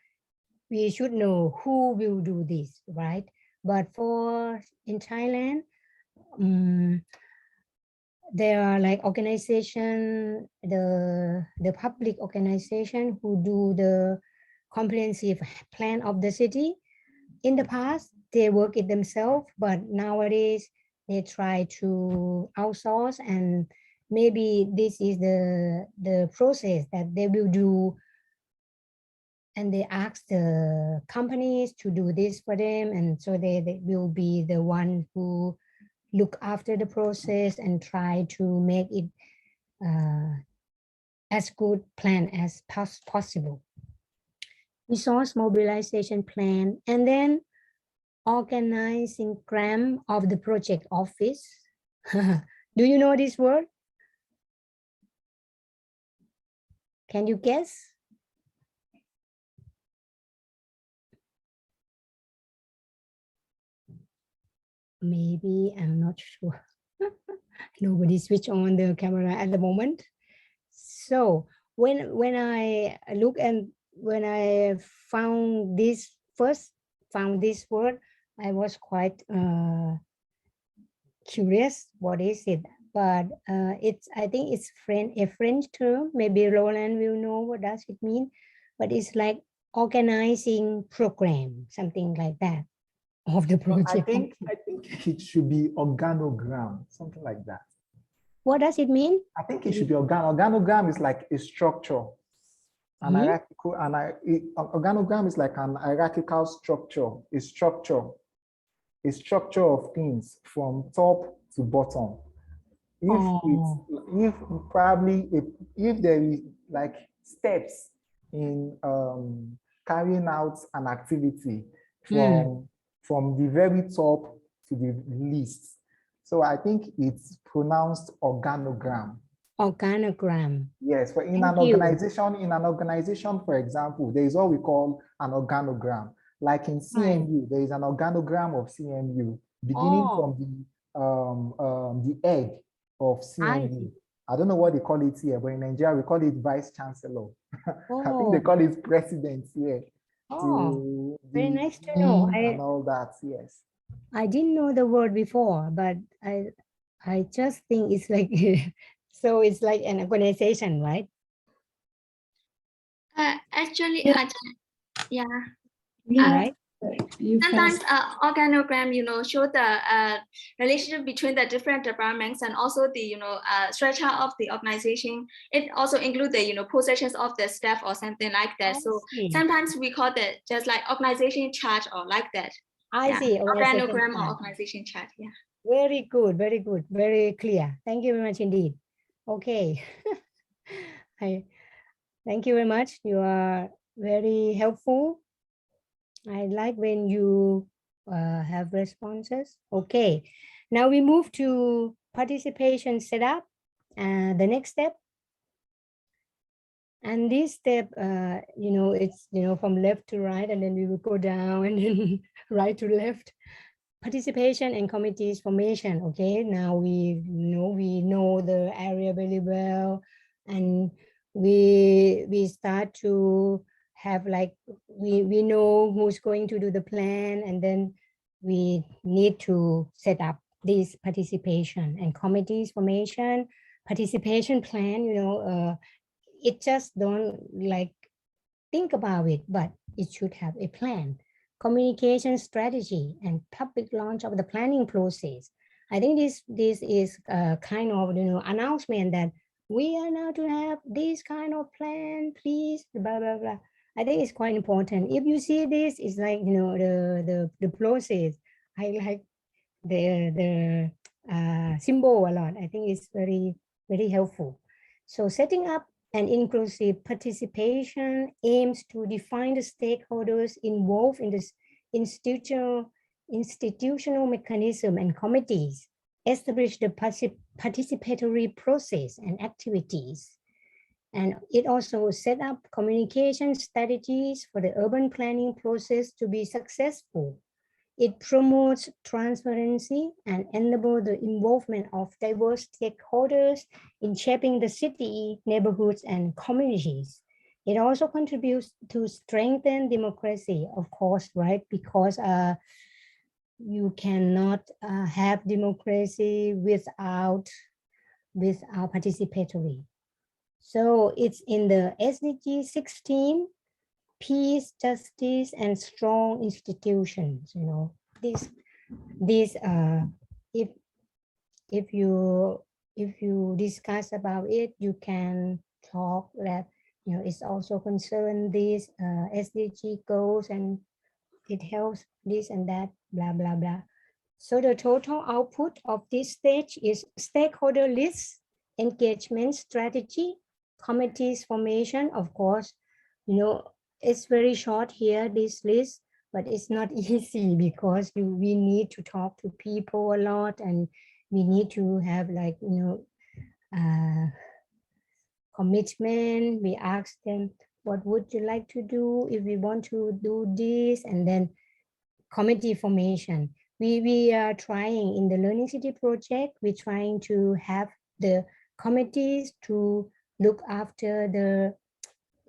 we should know who will do this, right? But for in Thailand, there are like organization, the public organization who do the comprehensive plan of the city. In the past, they work it themselves, but nowadays they try to outsource, and maybe this is the process that they will do, and they ask the companies to do this for them, and so they will be the one who look after the process and try to make it as good plan as possible. Resource mobilization plan, and then organizing gram of the project office. Do you know this word? Can you guess? Maybe, I'm not sure. Nobody switch on the camera at the moment. So when I look and when I found this word, I was quite curious. What is it? But I think it's a French term. Maybe Roland will know what does it mean. But it's like organizing program, something like that, of the project. I think it should be organogram, something like that. What does it mean? I think it should be organogram is like a structure. An hierarchical, organogram is like an hierarchical structure, a structure of things from top to bottom. If there is like steps in carrying out an activity from the very top to the least. So I think it's pronounced organogram. Organogram. Yes, but in an organization, for example, there is what we call an organogram. Like in CMU, there is an organogram of CMU beginning from the head of CMU. I don't know what they call it here, but in Nigeria we call it vice chancellor. I think they call it president here. Very nice to know. And all that, yes. I didn't know the word before, but I just think it's like so it's like an organization, right? Actually, right? Sometimes organogram, show the relationship between the different departments and also the, structure of the organization. It also includes the, positions of the staff or something like that. So sometimes we call it just like organization chart or like that. I see. Organogram or organization chart. Yeah. Very good. Very good. Very clear. Thank you very much indeed. Okay. Thank you very much. You are very helpful. I like when you have responses. Okay. Now we move to participation setup. The next step. And this step, it's, from left to right, and then we will go down and then right to left. Participation and committees formation. Okay, now we know the area very well, and we start to have like we know who's going to do the plan, and then we need to set up this participation and committees formation. Participation plan, it just don't like think about it, but it should have a plan. Communication strategy and public launch of the planning process. I think this is a kind of announcement that we are now to have this kind of plan, please, blah blah blah. I think it's quite important. If you see this, it's like the process. I like the symbol a lot. I think it's very helpful. So setting up an inclusive participation aims to define the stakeholders involved in this institutional mechanism and committees, establish the participatory process and activities. And it also set up communication strategies for the urban planning process to be successful. It promotes transparency and enables the involvement of diverse stakeholders in shaping the city, neighborhoods, and communities. It also contributes to strengthen democracy, of course, right? Because you cannot have democracy without participatory. So it's in the SDG 16. Peace, justice, and strong institutions. If you discuss about it, you can talk that it's also concerned these SDG goals, and it helps this and that, blah blah blah. So the total output of this stage is stakeholder list, engagement strategy, committees formation. Of course, it's very short here, this list, but it's not easy because we need to talk to people a lot, and we need to have like, commitment. We ask them, what would you like to do if we want to do this? And then committee formation. We are trying in the Learning City project, we're trying to have the committees to look after the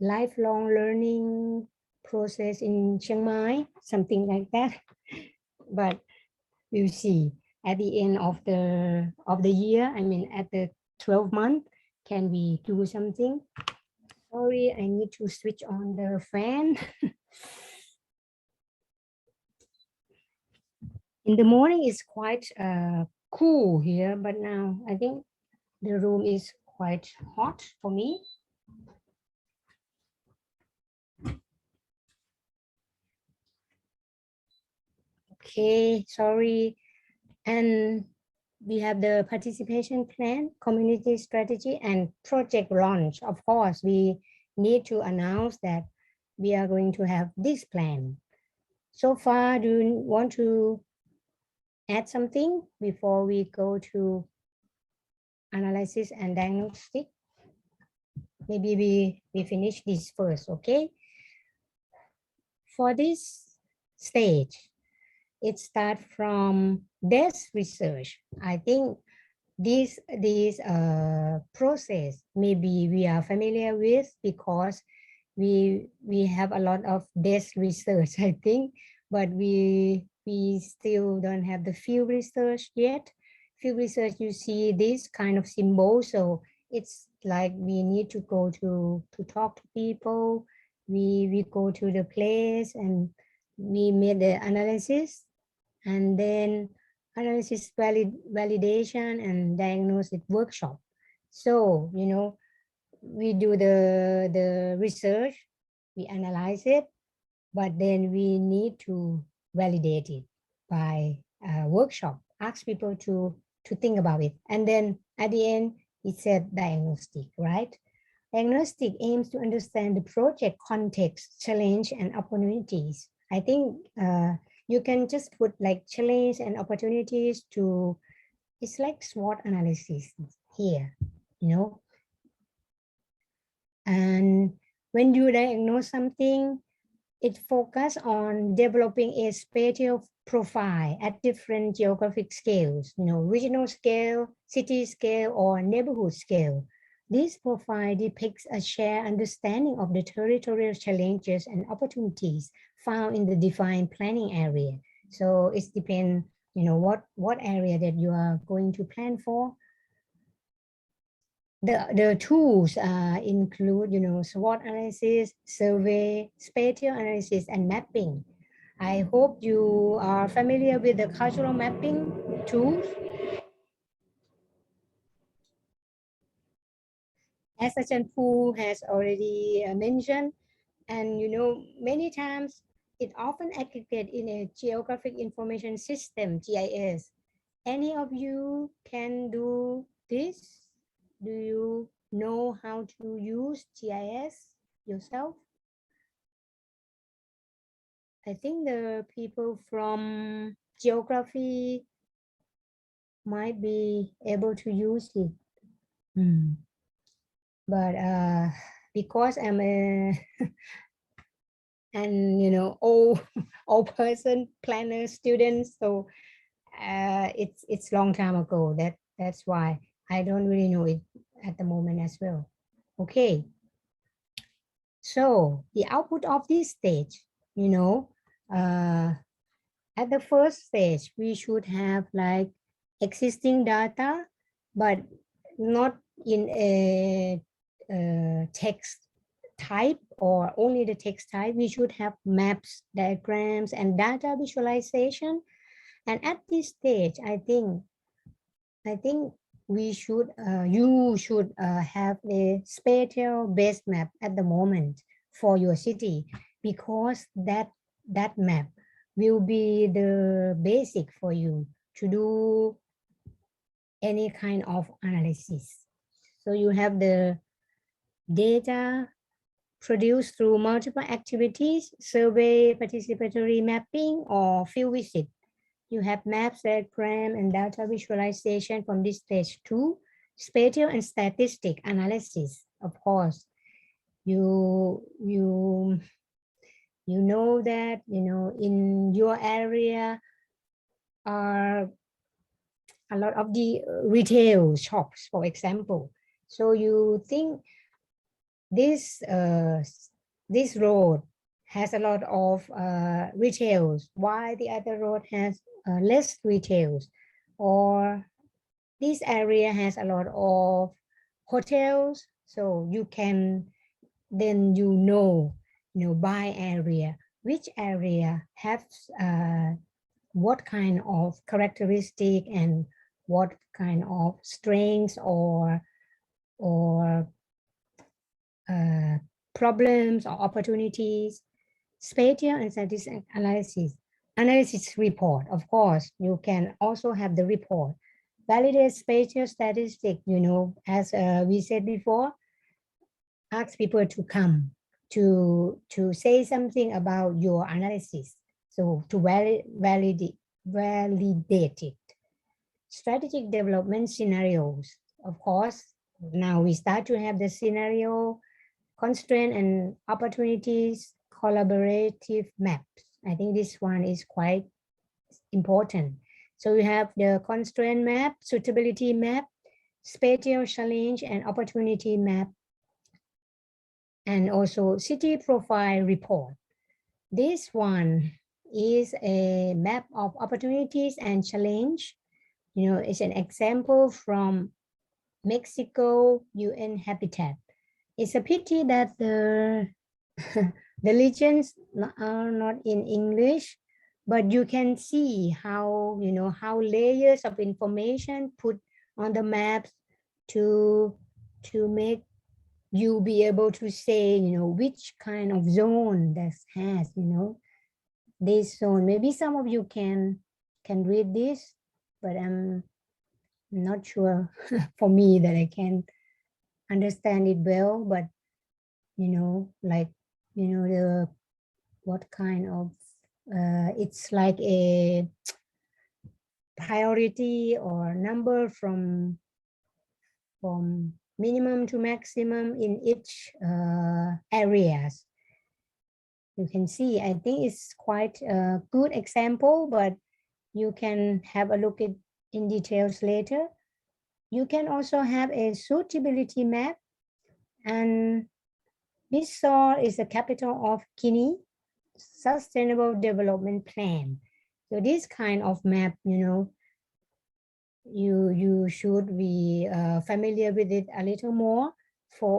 lifelong learning process in Chiang Mai, something like that. But we'll see at the end of the year. I mean, at the 12 month, can we do something? Sorry, I need to switch on the fan. In the morning, it's quite cool here, but now I think the room is quite hot for me. Okay, sorry. And we have the participation plan, community strategy, and project launch. Of course, we need to announce that we are going to have this plan. So far, do you want to add something before we go to analysis and diagnostic? Maybe we finish this first, okay? For this stage, it starts from desk research. I think this process maybe we are familiar with because we have a lot of desk research, I think, but we still don't have the field research yet. Field research, you see this kind of symbol, so it's like we need to go to talk to people. We go to the place and we made the analysis, and then analysis validation and diagnostic workshop. So, you know, we do the research, we analyze it, but then we need to validate it by a workshop, ask people to think about it. And then at the end, it said diagnostic, right? Diagnostic aims to understand the project context, challenge, and opportunities. I think you can just put like challenge and opportunities to, it's like SWOT analysis here, you know. And when you diagnose something, it focuses on developing a spatial profile at different geographic scales, you know, regional scale, city scale, or neighborhood scale. This profile depicts a shared understanding of the territorial challenges and opportunities found in the defined planning area. So it depends, you know, what area that you are going to plan for. The tools include, you know, SWOT analysis, survey, spatial analysis, and mapping. I hope you are familiar with the cultural mapping tools. As Achan Phu has already mentioned, and you know, many times it often aggregates in a geographic information system, GIS. Any of you can do this? Do you know how to use GIS yourself? I think the people from geography might be able to use it. But because I'm a and you know old person planner student, so it's long time ago. That's why I don't really know it at the moment as well. Okay. So the output of this stage, you know, at the first stage, we should have like existing data, but not in a text type or only the text type. We should have maps, diagrams, and data visualization. And at this stage, I think we should, you should have a spatial based map at the moment for your city, because that map will be the basic for you to do any kind of analysis. So you have the data produced through multiple activities, survey, participatory mapping, or field visit. You have maps, diagram, and data visualization from this stage 2. Spatial and statistic analysis, of course. You know that, you know, in your area are a lot of the retail shops, for example. So you think this road has a lot of retails, why the other road has less retails, or this area has a lot of hotels. So you can then, you know, by area, which area has what kind of characteristic and what kind of strengths or problems or opportunities. Spatial and statistic analysis report. Of course, you can also have the report. Validate spatial statistic, you know, as we said before, ask people to come to say something about your analysis. So to validate it. Strategic development scenarios. Of course, now we start to have the scenario, constraint and opportunities, collaborative maps. I think this one is quite important. So we have the constraint map, suitability map, spatial challenge and opportunity map, and also city profile report. This one is a map of opportunities and challenge. You know, it's an example from Mexico UN Habitat. It's a pity that the The legends are not in English, but you can see how, you know, how layers of information put on the maps to make you be able to say, you know, which kind of zone that has, you know, this zone. Maybe some of you can read this, but I'm not sure for me that I can understand it well. But you know, like, you know, the what kind of it's like a priority or number from minimum to maximum in each areas. You can see, I think it's quite a good example, but you can have a look at in details later. You can also have a suitability map, and Bissau is the capital of Guinea, Sustainable Development Plan. So this kind of map, you know, you should be familiar with it a little more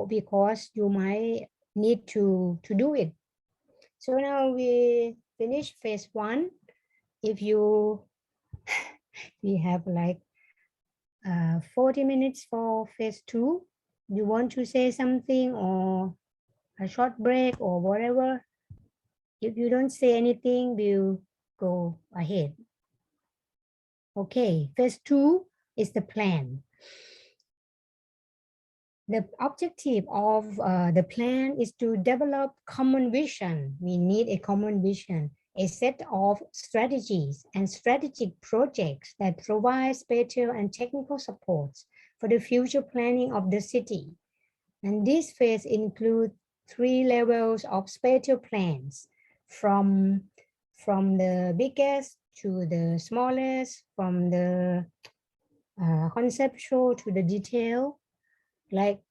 because you might need to do it. So now we finish phase 1. If you we have like 40 minutes for phase 2. You want to say something or a short break or whatever? If you don't say anything, we'll go ahead. Okay, phase 2 is the plan. The objective of the plan is to develop common vision. We need a common vision, a set of strategies and strategic projects that provide spatial and technical supports for the future planning of the city. And this phase includes 3 levels of spatial plans, from the biggest to the smallest, from the conceptual to the detail, like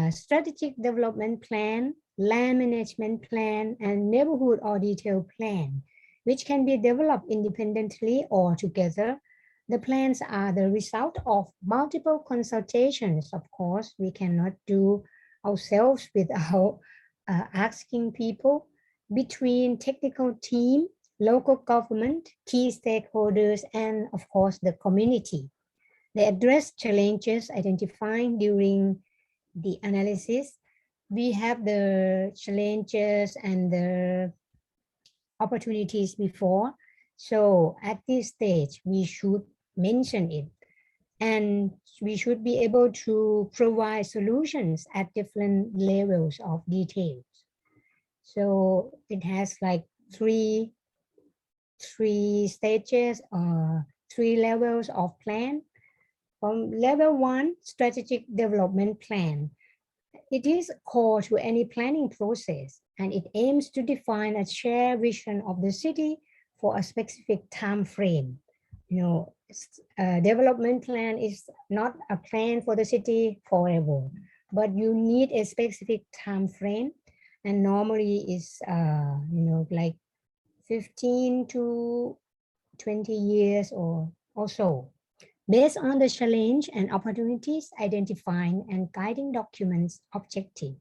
strategic development plan, land management plan, and neighborhood or detailed plan, which can be developed independently or together. The plans are the result of multiple consultations. Of course, we cannot do ourselves without asking people, between technical team, local government, key stakeholders, and of course the community. They address challenges identified during the analysis. We have the challenges and the opportunities before. So at this stage, we should mention it. And we should be able to provide solutions at different levels of details. So it has like three stages or 3 levels of plan. From level 1, strategic development plan. It is core to any planning process, and it aims to define a shared vision of the city for a specific time frame. You know, a development plan is not a plan for the city forever, but you need a specific time frame, and normally is you know, like 15 to 20 years or so. Based on the challenge and opportunities identifying and guiding documents objective,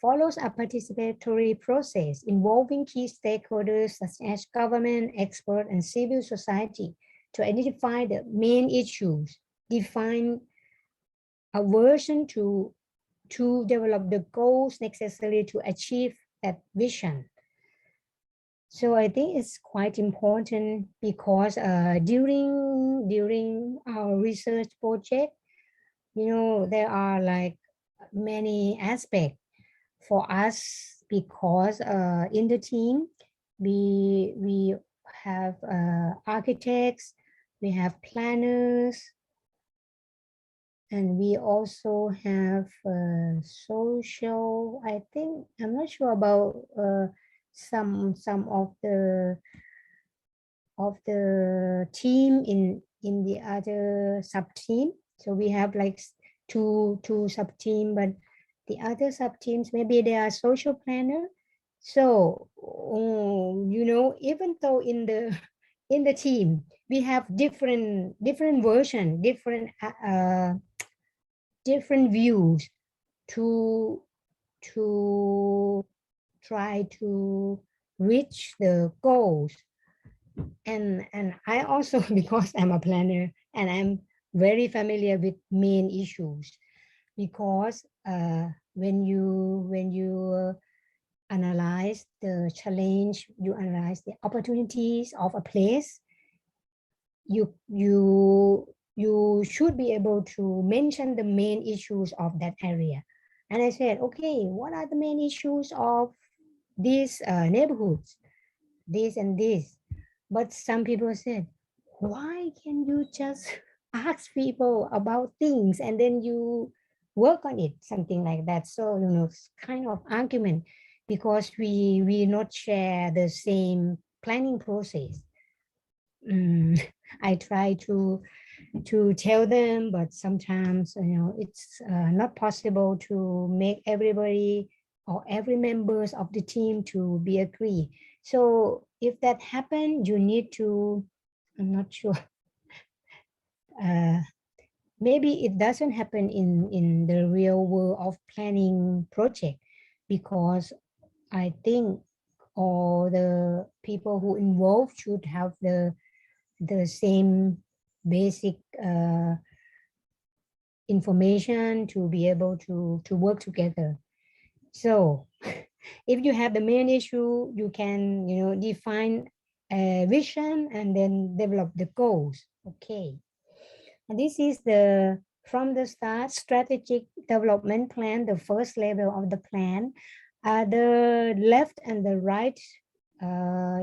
follows a participatory process involving key stakeholders such as government, expert, and civil society to identify the main issues, define a version to develop the goals necessary to achieve that vision. So I think it's quite important because during our research project, you know, there are like many aspects for us because in the team, we have architects, we have planners, and we also have social, I think, I'm not sure about some of the team in the other sub team. So we have like two sub team, but the other sub teams, maybe they are social planner. So you know, even though in the team we have different version, different views to try to reach the goals. And I also, because I'm a planner and I'm very familiar with main issues, because when you analyze the challenge, you analyze the opportunities of a place, you should be able to mention the main issues of that area. And I said, okay, what are the main issues of these neighborhoods? This and this. But some people said, why can you just ask people about things and then you work on it, something like that. So, it's kind of argument because we not share the same planning process. I try to tell them, but sometimes it's not possible to make everybody or every members of the team to be agree. So if that happens, you need to, I'm not sure, maybe it doesn't happen in the real world of planning project, because I think all the people who involved should have the same basic information to be able to work together. So if you have the main issue, you can define a vision and then develop the goals. Okay, and this is the from the start strategic development plan, the first level of the plan. The left and the right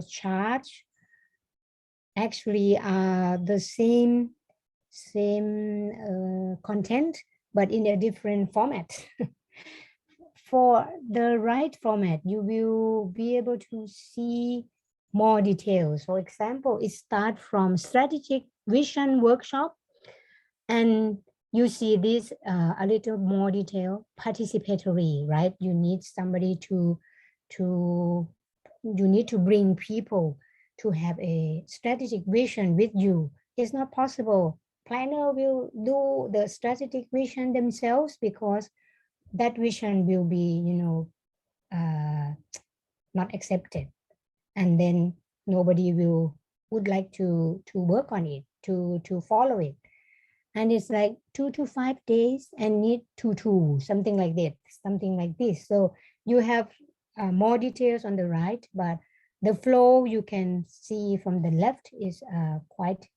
chart actually are the same content, but in a different format. For the right format, you will be able to see more details. For example, it starts from strategic vision workshop, and you see this a little more detail, participatory, right? You need somebody you need to bring people to have a strategic vision with you. It's not possible. Planner will do the strategic vision themselves because that vision will be, not accepted, and then nobody would like to work on it, to follow it, and it's like 2 to 5 days and need 2 tools, something like that, something like this. So you have more details on the right, but the flow you can see from the left is quite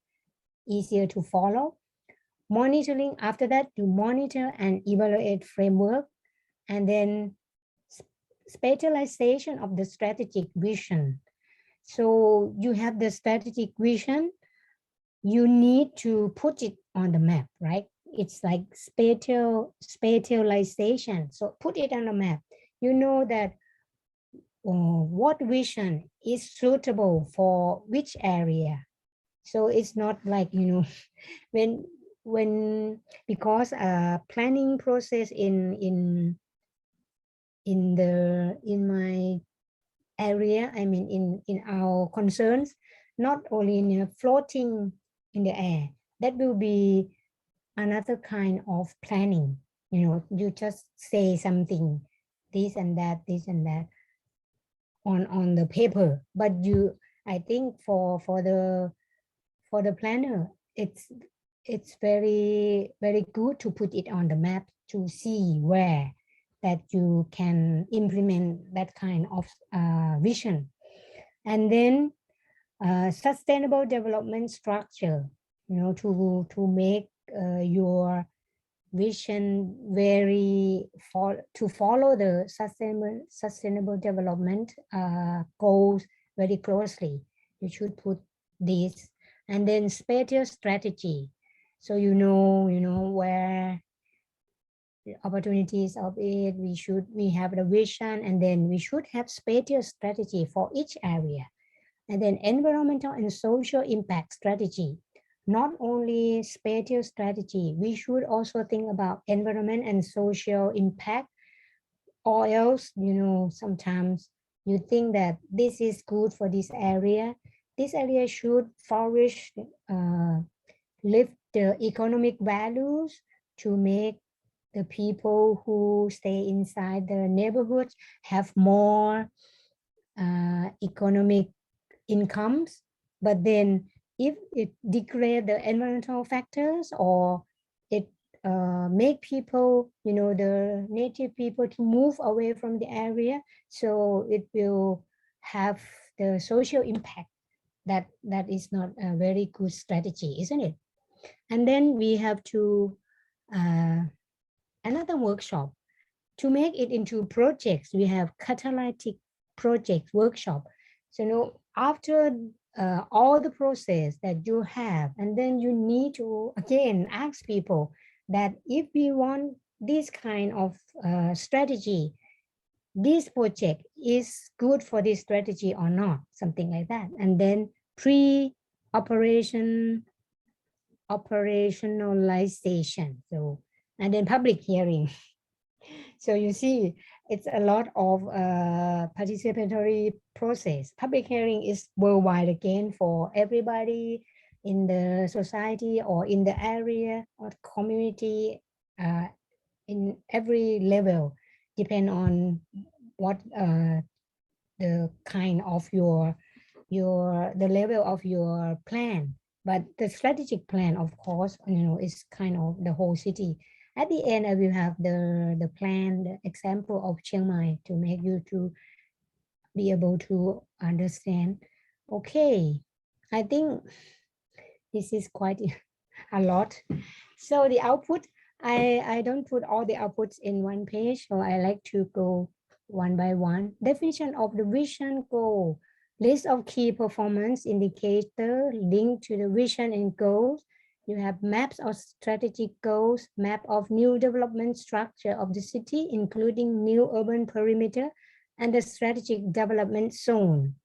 easier to follow. Monitoring, after that, you monitor and evaluate framework, and then spatialization of the strategic vision. So you have the strategic vision, you need to put it on the map, right? It's like spatialization. So put it on the map. You know that what vision is suitable for which area. So it's not like, when because planning process in my area, I mean in our concerns, not only in floating in the air, that will be another kind of planning. You just say something, this and that on the paper, but I think for the planner, it's very, very good to put it on the map to see where that you can implement that kind of vision. And then sustainable development structure, to make your vision to follow the sustainable development goals very closely. You should put this. And then spatial strategy, so where the opportunities of it, we have the vision, and then we should have spatial strategy for each area. And then environmental and social impact strategy, not only spatial strategy, we should also think about environment and social impact, or else sometimes you think that this is good for this area should flourish, lift the economic values to make the people who stay inside the neighborhood have more economic incomes, but then if it degrade the environmental factors or it make people, the native people to move away from the area, so it will have the social impact. That is not a very good strategy, isn't it? And then we have to another workshop to make it into projects. We have catalytic project workshop. So after all the process that you have, and then you need to again ask people that if we want this kind of strategy, this project is good for this strategy or not, something like that. And then operationalization. So, and then public hearing. So you see, it's a lot of participatory process. Public hearing is worldwide again for everybody in the society or in the area or community, in every level, depend on what the kind of the level of your plan. But the strategic plan, of course, is kind of the whole city. At the end, I will have the plan, the example of Chiang Mai to make you to be able to understand. Okay, I think this is quite a lot. So the output, I don't put all the outputs in one page, so I like to go one by one. Definition of the vision goal, list of key performance indicator linked to the vision and goals. You have maps of strategic goals, map of new development structure of the city, including new urban perimeter and the strategic development zone.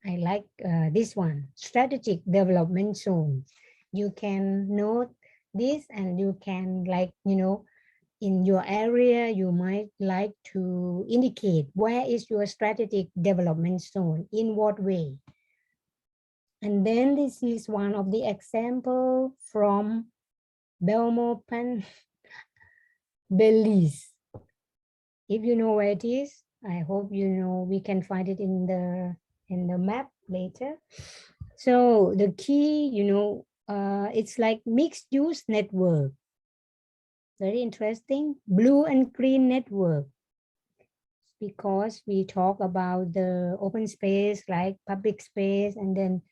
I like this one, strategic development zone. You can note this and you can in your area, you might like to indicate where is your strategic development zone, in what way. And then this is one of the example from Belmopan, Belize. If you know where it is, I hope you know, we can find it in the map later. So the key, it's like mixed use network. Very interesting. Blue and green network. Because we talk about the open space, like public space, and then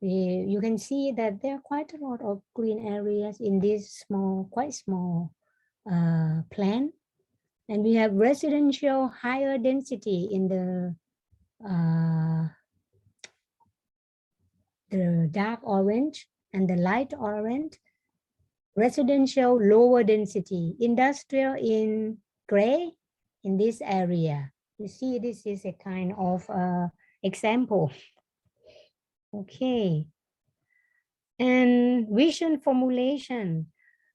you can see that there are quite a lot of green areas in this quite small plan. And we have residential higher density in the dark orange and the light orange. Residential lower density, industrial in gray in this area. You see, this is a kind of example. Okay. And vision formulation.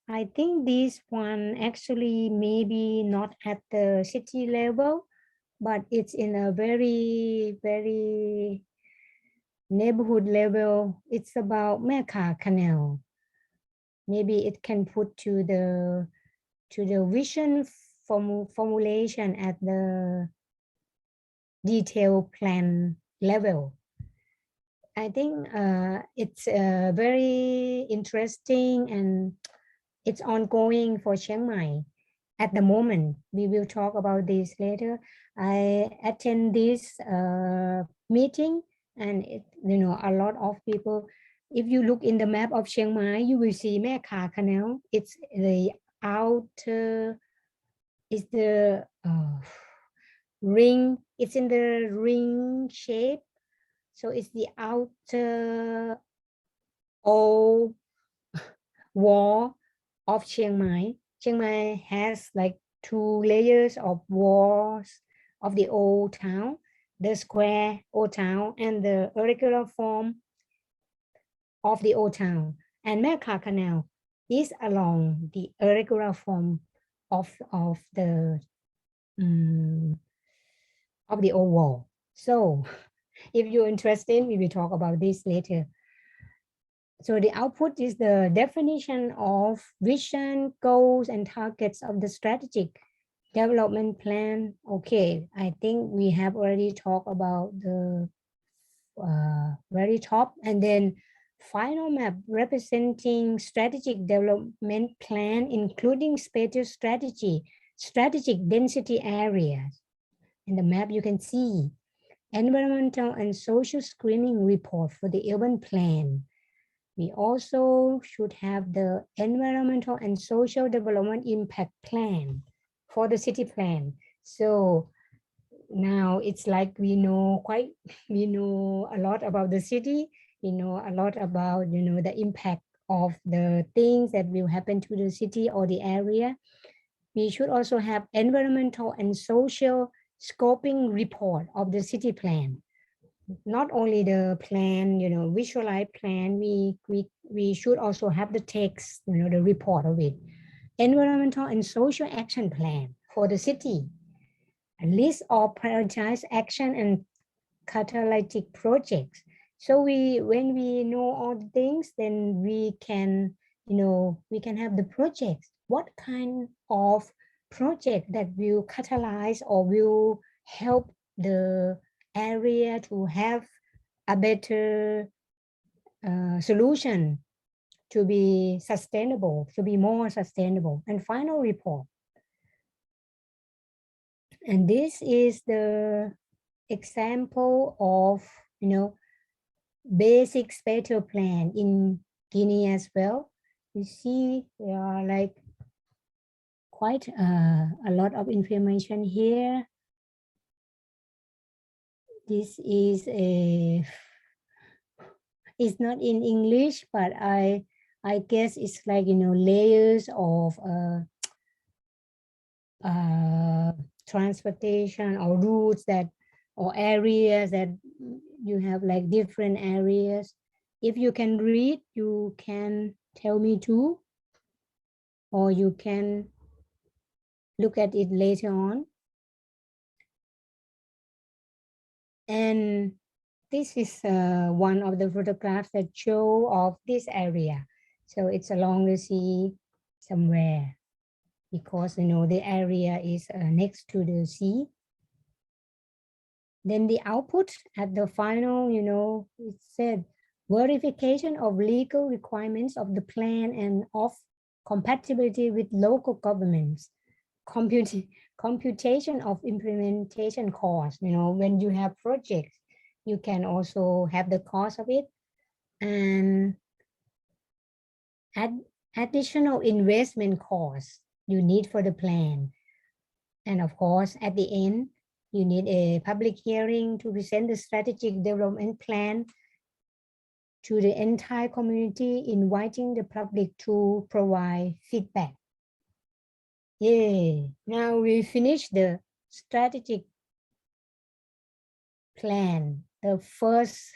I think this one actually maybe not at the city level, but it's in a very, very neighborhood level. It's about Mekha Canal. Maybe it can put to the vision formulation at the detailed plan level. I think it's very interesting and it's ongoing for Chiang Mai at the moment. We will talk about this later. I attend this meeting and a lot of people. If you look in the map of Chiang Mai, you will see Mae Kha Canal. It's the outer, it's the ring. It's in the ring shape. So it's the outer old wall of Chiang Mai. Chiang Mai has like 2 layers of walls of the old town, the square old town and the irregular form of the old town. And Mae Kha Canal is along the irregular form of the old wall. So if you're interested, we will talk about this later. So the output is the definition of vision, goals, and targets of the strategic development plan. Okay, I think we have already talked about the very top, and then final map representing strategic development plan, including spatial strategy, strategic density areas. In the map, you can see environmental and social screening report for the urban plan. We also should have the environmental and social development impact plan for the city plan. So now it's like we know a lot about the city. We know a lot about, the impact of the things that will happen to the city or the area. We should also have environmental and social scoping report of the city plan. Not only the plan, visualized plan, we should also have the text, the report of it. Environmental and social action plan for the city. A list of prioritized action and catalytic projects. So when we know all the things, then we can have the projects. What kind of project that will catalyze or will help the area to have a better solution, to be sustainable, to be more sustainable. And final report. And this is the example of, basic spatial plan in Guinea as well. You see, there are like quite a lot of information here. This is it's not in English, but I guess it's like, layers of transportation or routes that, or areas that you have, like different areas. If you can read, you can tell me too, or you can look at it later on. And this is one of the photographs that show of this area. So it's along the sea somewhere, because the area is next to the sea. Then the output at the final, it said verification of legal requirements of the plan and of compatibility with local governments, computation of implementation costs. When you have projects, you can also have the cost of it, and additional investment costs you need for the plan. And of course, at the end, you need a public hearing to present the strategic development plan to the entire community, inviting the public to provide feedback. Yay! Now we finish the strategic plan, the first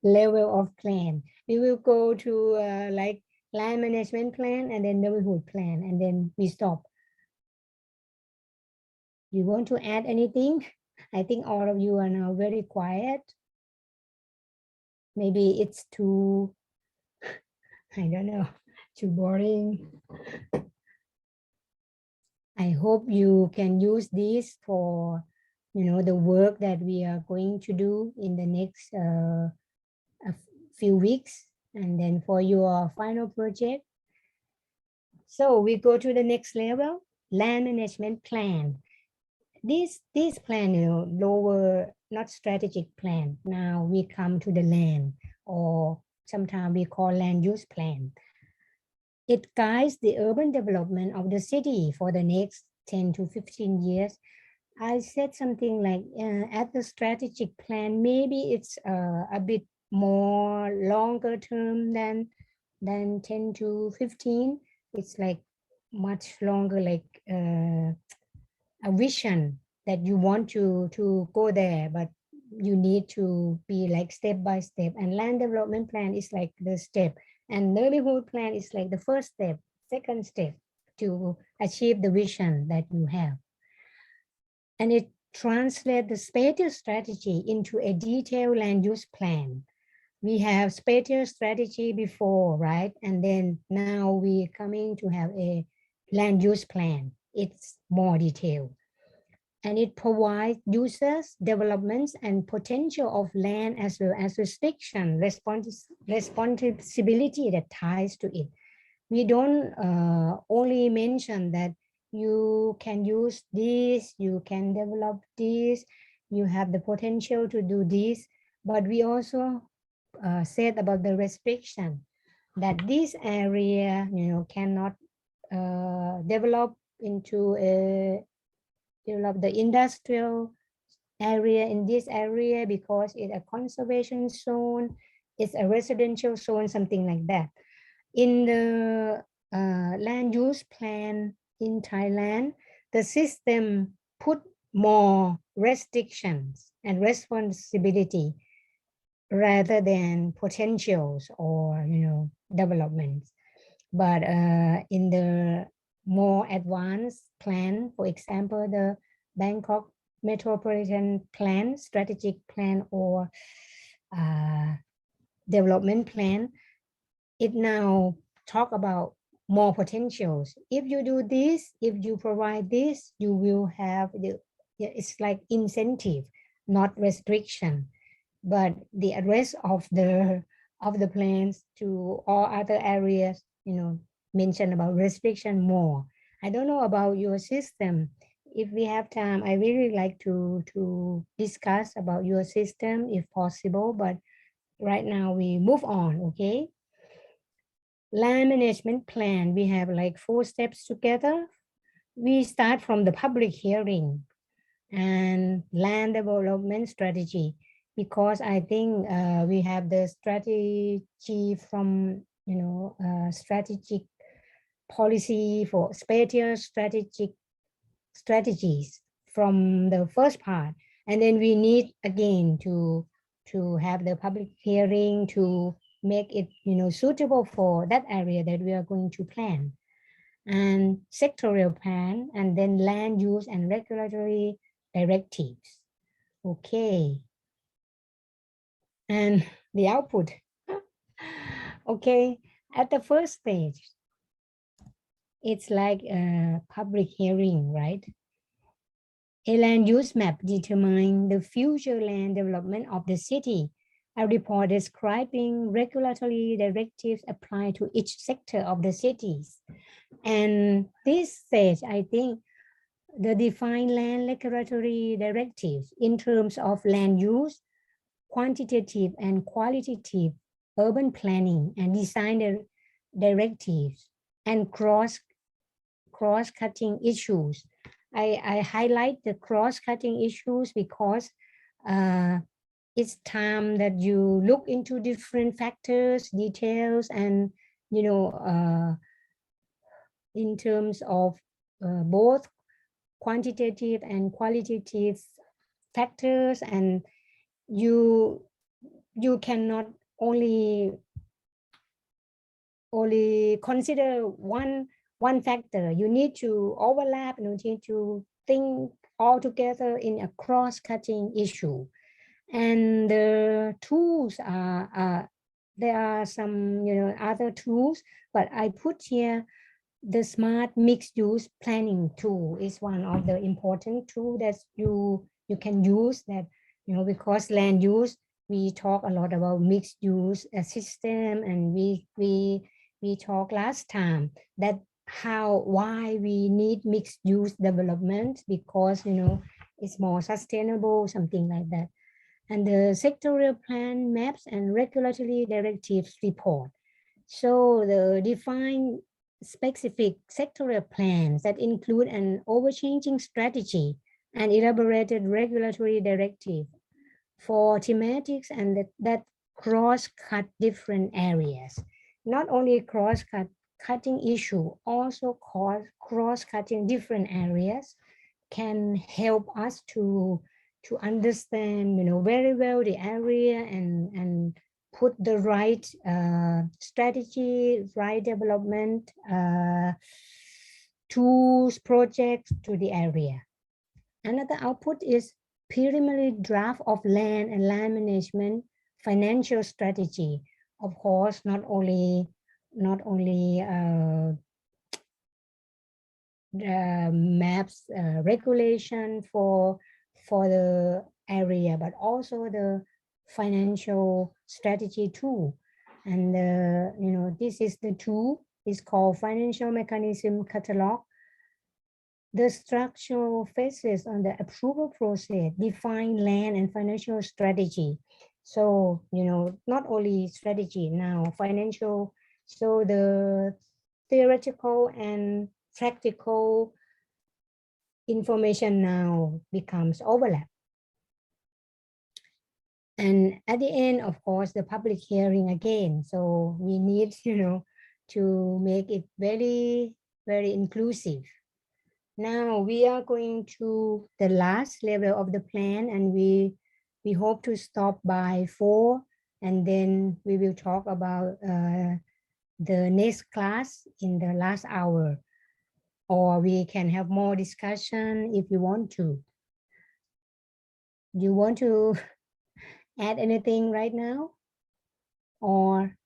level of plan. We will go to like land management plan and then neighborhood plan, and then we stop. You want to add anything? I think all of you are now very quiet. Maybe it's too, I don't know, too boring. I hope you can use this for, the work that we are going to do in the next a few weeks, and then for your final project. So we go to the next level, land management plan. This plan, lower, not strategic plan. Now we come to the land, or sometimes we call land use plan. It guides the urban development of the city for the next 10 to 15 years. I said something like at the strategic plan, maybe it's a bit more longer term than 10 to 15. It's like much longer, like a vision that you want to go there, but you need to be like step by step. And land development plan is like the step, and neighborhood plan is like the first step, second step to achieve the vision that you have. And it translates the spatial strategy into a detailed land use plan. we have spatial strategy before, right? And then now we're coming to have a land use plan. It's more detailed. And it provides users, developments, and potential of land as well as restriction, responsibility that ties to it. We don't only mention that you can use this, you can develop this, you have the potential to do this, but we also said about the restriction that this area, cannot develop into develop the industrial area in this area because it's a conservation zone, it's a residential zone, something like that. In the land use plan in Thailand, the system put more restrictions and responsibility rather than potentials or developments. But in the more advanced plan, for example, the Bangkok Metropolitan Plan, Strategic Plan, or Development Plan, it now talk about more potentials. If you do this, if you provide this, you will have it's like incentive, not restriction. But the address of the plans to all other areas, mention about restriction more. I don't know about your system. If we have time, I really like to discuss about your system if possible, but right now we move on, okay? Land management plan, we have like 4 steps together. We start from the public hearing and land development strategy, because I think we have the strategy from, strategic policy for spatial strategies from the first part. And then we need again to have the public hearing to make it, suitable for that area that we are going to plan. And sectorial plan, and then land use and regulatory directives. Okay. And the output. Okay, at the first stage, it's like a public hearing, right? A land use map determines the future land development of the city. A report describing regulatory directives applied to each sector of the cities. And this stage, I think, the defined land regulatory directives in terms of land use, quantitative and qualitative urban planning and design directives, and cross-cutting issues. I highlight the cross-cutting issues because it's time that you look into different factors, details, and in terms of both quantitative and qualitative factors, and you cannot only consider one factor. You need to overlap, and you need to think all together in a cross-cutting issue. And the tools are there are some other tools, but I put here the smart mixed use planning tool is one of the important tools that you can use, that because land use, we talk a lot about mixed use system, and we talked last time that why we need mixed use development, because it's more sustainable, something like that. And the sectorial plan maps and regulatory directives report. So the defined specific sectorial plans that include an overchanging strategy and elaborated regulatory directive for thematics and that cross-cut different areas. Not only cross-cutting issue, also cross-cutting different areas can help us to understand very well the area and put the right strategy, right development tools, projects to the area. Another output is preliminary draft of land and land management financial strategy. Of course, not only maps regulation for the area, but also the financial strategy too. And this is the tool. It's called Financial Mechanism Catalog. The structural phases on the approval process define land and financial strategy. So, not only strategy now, financial, so the theoretical and practical information now becomes overlap. And at the end, of course, the public hearing again. So we need, to make it very, very inclusive. Now we are going to the last level of the plan, and we hope to stop by 4, and then we will talk about the next class in the last hour, or we can have more discussion if you want to. Do you want to add anything right now? Or,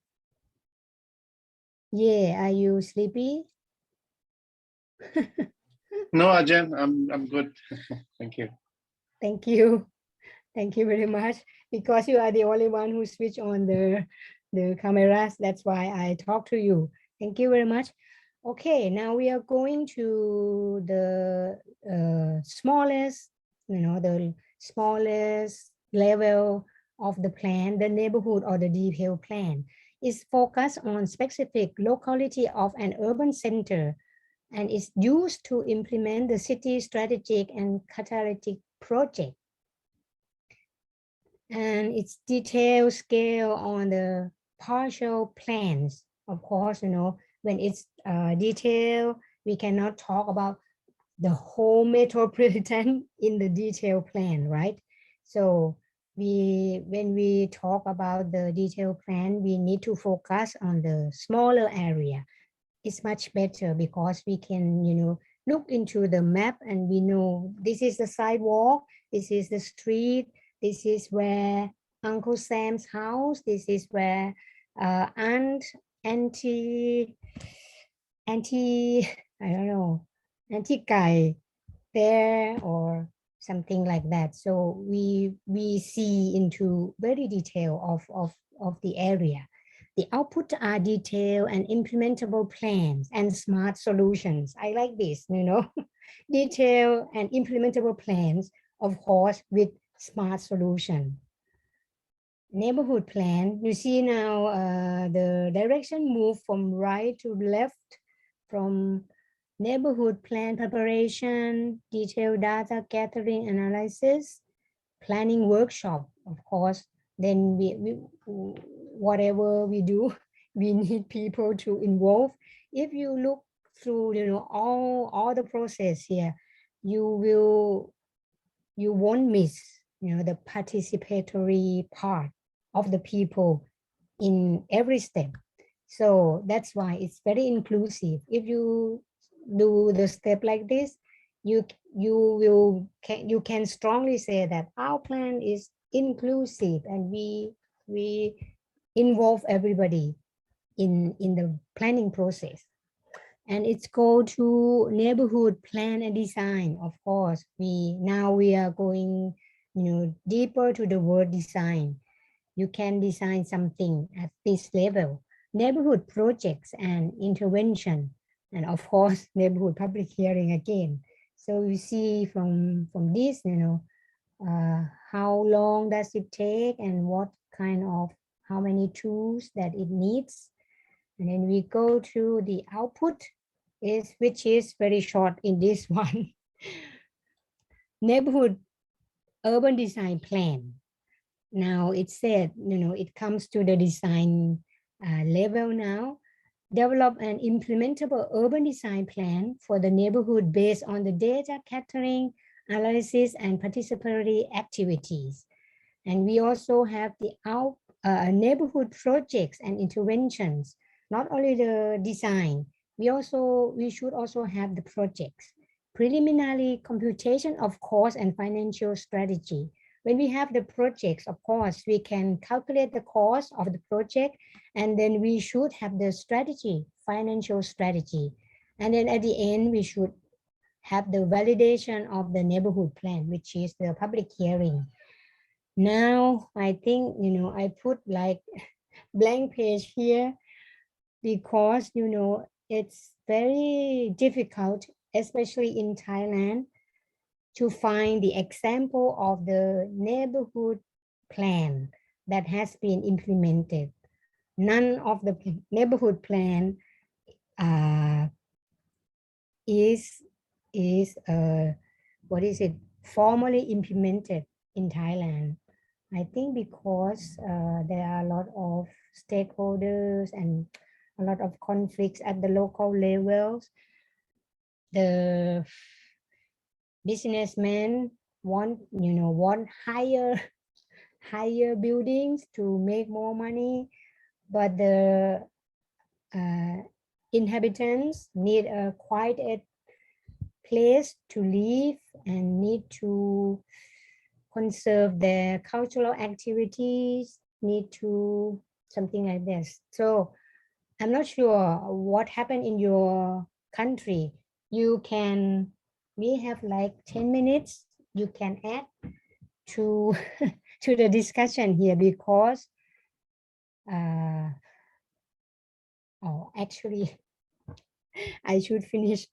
yeah, are you sleepy? No, Ajahn, I'm good. Thank you. Thank you. Thank you very much. Because you are the only one who switched on the cameras. That's why I talk to you. Thank you very much. Okay, now we are going to the smallest, the smallest level of the plan, the neighborhood or the detailed plan. Is focused on specific locality of an urban center, and is used to implement the city strategic and catalytic project. And it's detailed scale on the partial plans. Of course, when it's detailed, we cannot talk about the whole metropolitan in the detailed plan, right? So when we talk about the detailed plan, we need to focus on the smaller area. It's much better because we can, look into the map and we know this is the sidewalk, this is the street, this is where Uncle Sam's house, this is where Auntie, I don't know, Auntie Kai there or something like that. So we see into very detail of the area. The output are detailed and implementable plans and smart solutions. I like this, detailed and implementable plans, of course, with smart solution. Neighborhood plan, you see now the direction move from right to left, from neighborhood plan preparation, detailed data gathering analysis, planning workshop, of course. Then we whatever we do, we need people to involve. If you look through, all the process here, you won't miss, the participatory part of the people in every step. So that's why it's very inclusive. If you do the step like this, you can strongly say that our plan is inclusive and we involve everybody in the planning process. And it's go to neighborhood plan and design. Of course, we are going, deeper to the word design. You can design something at this level. Neighborhood projects and intervention, and of course, neighborhood public hearing again. So you see from this, how long does it take and what kind of, how many tools that it needs. And then we go to the output, which is very short in this one. Neighborhood urban design plan. Now it said, it comes to the design level now. Develop an implementable urban design plan for the neighborhood based on the data gathering, analysis, and participatory activities. And we also have the neighborhood projects and interventions, not only the design, we should also have the projects. Preliminary computation of cost and financial strategy. when we have the projects, of course, we can calculate the cost of the project, and then we should have the strategy, financial strategy. And then at the end, we should have the validation of the neighborhood plan, which is the public hearing. Now, I think, I put like blank page here because, it's very difficult, especially in Thailand, to find the example of the neighborhood plan that has been implemented. None of the neighborhood plan is formally implemented in Thailand. I think because there are a lot of stakeholders and a lot of conflicts at the local levels. The businessmen want higher buildings to make more money, but the inhabitants need a quiet place to live and need to conserve their cultural activities, need to something like this. So I'm not sure what happened in your country. We have like 10 minutes you can add to to the discussion here, because actually I should finish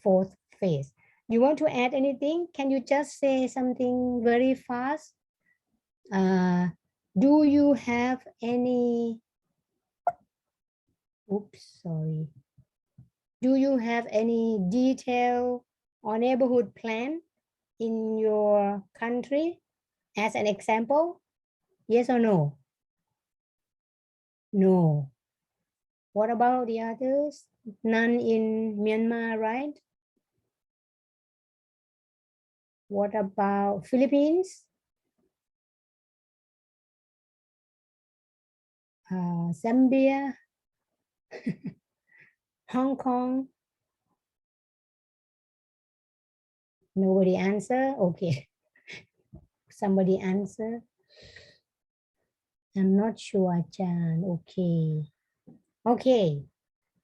fourth phase. You want to add anything? Can you just say something very fast? Do you have any, oops, sorry. Do you have any detail or neighborhood plan in your country as an example? Yes or no? No. What about the others? None in Myanmar, right? What about Philippines? Zambia? Hong Kong? Nobody answer? Okay. Somebody answer? I'm not sure, Chan. Okay. Okay.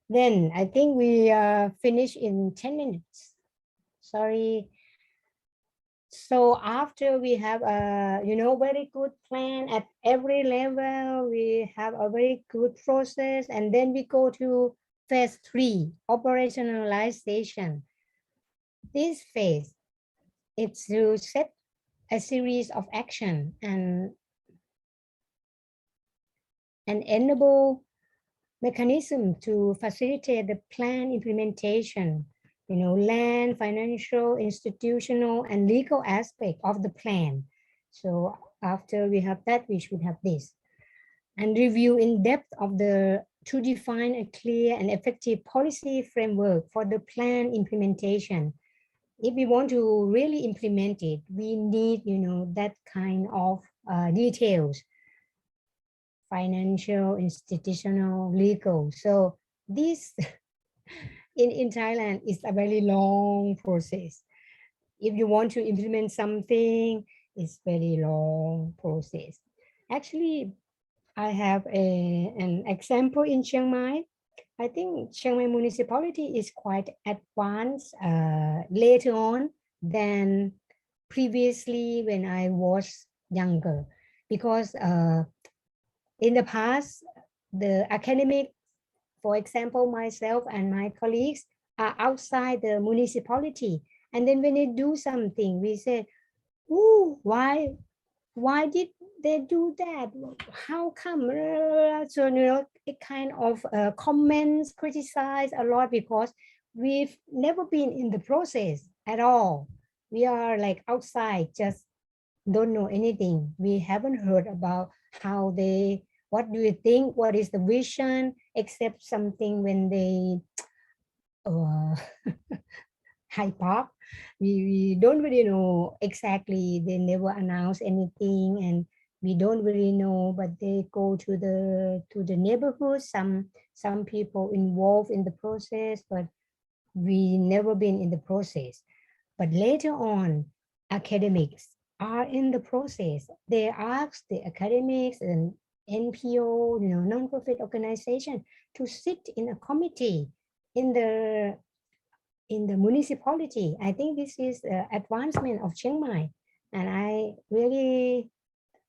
Then I think we finish in 10 minutes. Sorry. So after we have a, very good plan at every level, we have a very good process, and then we go to phase 3, operationalization. This phase, it's to set a series of action and enable mechanism to facilitate the plan implementation, land, financial, institutional, and legal aspect of the plan. So after we have that, we should have this. And review in depth of to define a clear and effective policy framework for the plan implementation. If we want to really implement it, we need, that kind of details, financial, institutional, legal. So this in Thailand is a very long process. If you want to implement something, it's very long process. Actually, I have an example in Chiang Mai. I think Chiang Mai municipality is quite advanced later on than previously when I was younger, because in the past, the academic, for example, myself and my colleagues are outside the municipality. And then when they do something, we say, "Ooh, why did they do that? How come?" So, it kind of comments, criticize a lot, because we've never been in the process at all. We are like outside, just don't know anything. We haven't heard about what do you think, what is the vision, except something when they hype up. We don't really know exactly. They never announce anything, and we don't really know, but they go to the neighborhood, some people involved in the process, but we never been in the process. But later on, academics are in the process. They ask the academics and NPO, non-profit organization to sit in a committee in the municipality. I think this is advancement of Chiang Mai, and I really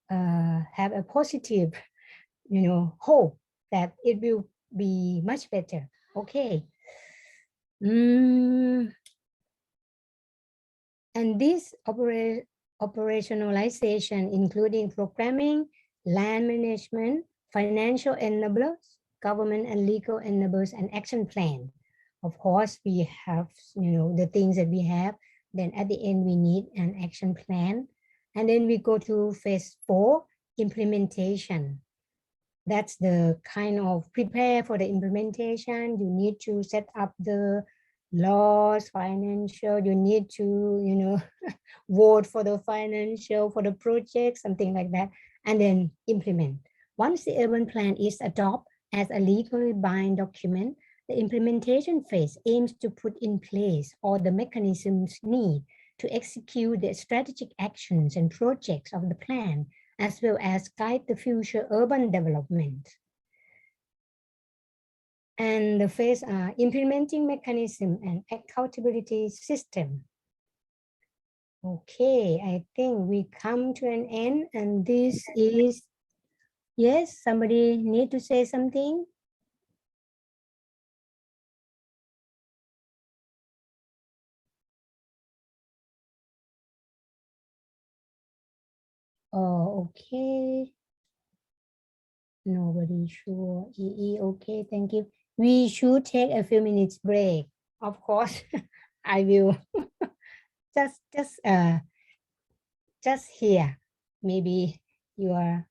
have a positive, hope that it will be much better. Okay. And this operationalization, including programming, land management, financial enablers, government and legal enablers, and action plan. Of course, we have, the things that we have. Then at the end, we need an action plan. And then we go to phase 4, implementation. That's the kind of prepare for the implementation. You need to set up the laws, financial, you need to, vote for the financial, for the project, something like that, and then implement. Once the urban plan is adopted as a legally binding document, the implementation phase aims to put in place all the mechanisms needed to execute the strategic actions and projects of the plan, as well as guide the future urban development. And the phase are implementing mechanism and accountability system. Okay, I think we come to an end, and this is, yes, somebody need to say something? Oh, okay. Nobody sure. Okay, thank you. We should take a few minutes break. Of course, I will just here. Maybe you are,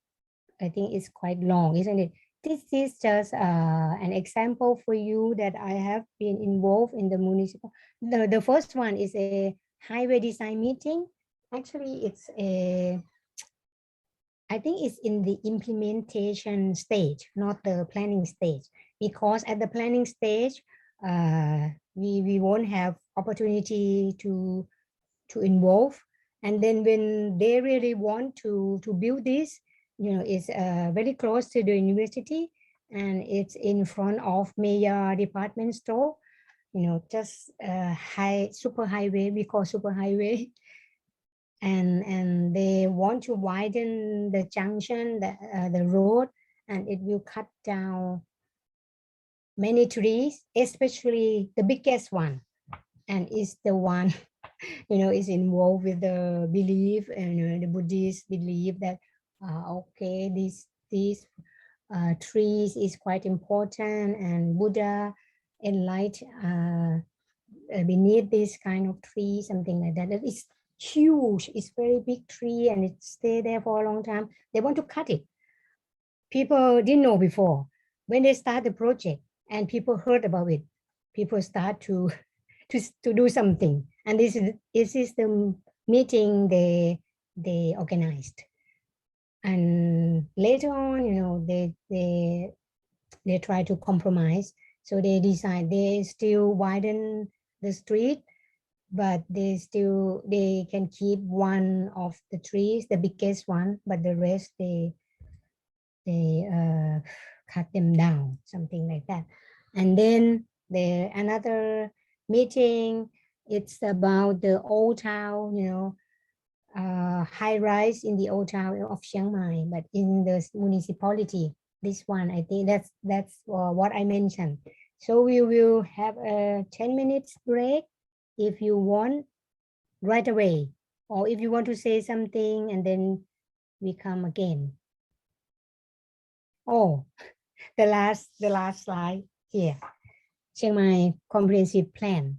I think it's quite long, isn't it? This is just an example for you that I have been involved in the municipal. The first one is a highway design meeting. Actually, it's I think it's in the implementation stage, not the planning stage, because at the planning stage, we won't have opportunity to involve. And then when they really want to build this, it's very close to the university, and it's in front of Mayor department store, just super highway, we call super highway. And they want to widen the junction, the road, and it will cut down many trees, especially the biggest one, and it's the one is involved with the belief, and the Buddhist believe that okay, these trees is quite important, and Buddha enlightened beneath this kind of tree, something like that. That is huge, it's very big tree, and it stay there for a long time. They want to cut it. People didn't know before. When they start the project and people heard about it, people start to do something. And this is the meeting they organized. And later on, they try to compromise. So they decide they still widen the street, but they can keep one of the trees, the biggest one, but the rest they cut them down, something like that. And then another meeting, it's about the old town, high rise in the old town of Chiang Mai, but in the municipality. This one, I think that's what I mentioned. So we will have a 10 minutes break if you want right away, or if you want to say something and then we come again. Oh, the last slide here. Chiang Mai comprehensive plan.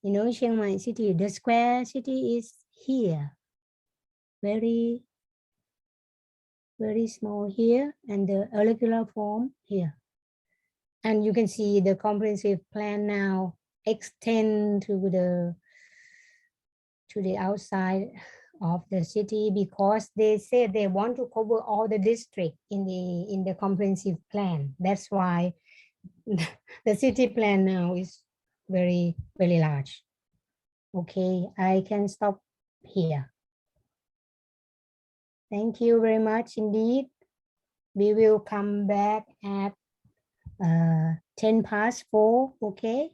Chiang Mai city, the square city is here. Very, very small here, and the irregular form here. And you can see the comprehensive plan now extend to the outside of the city, because they said they want to cover all the district in the comprehensive plan. That's why the city plan now is very, very large. Okay, I can stop here. Thank you very much indeed. We will come back at 10 past 4, okay?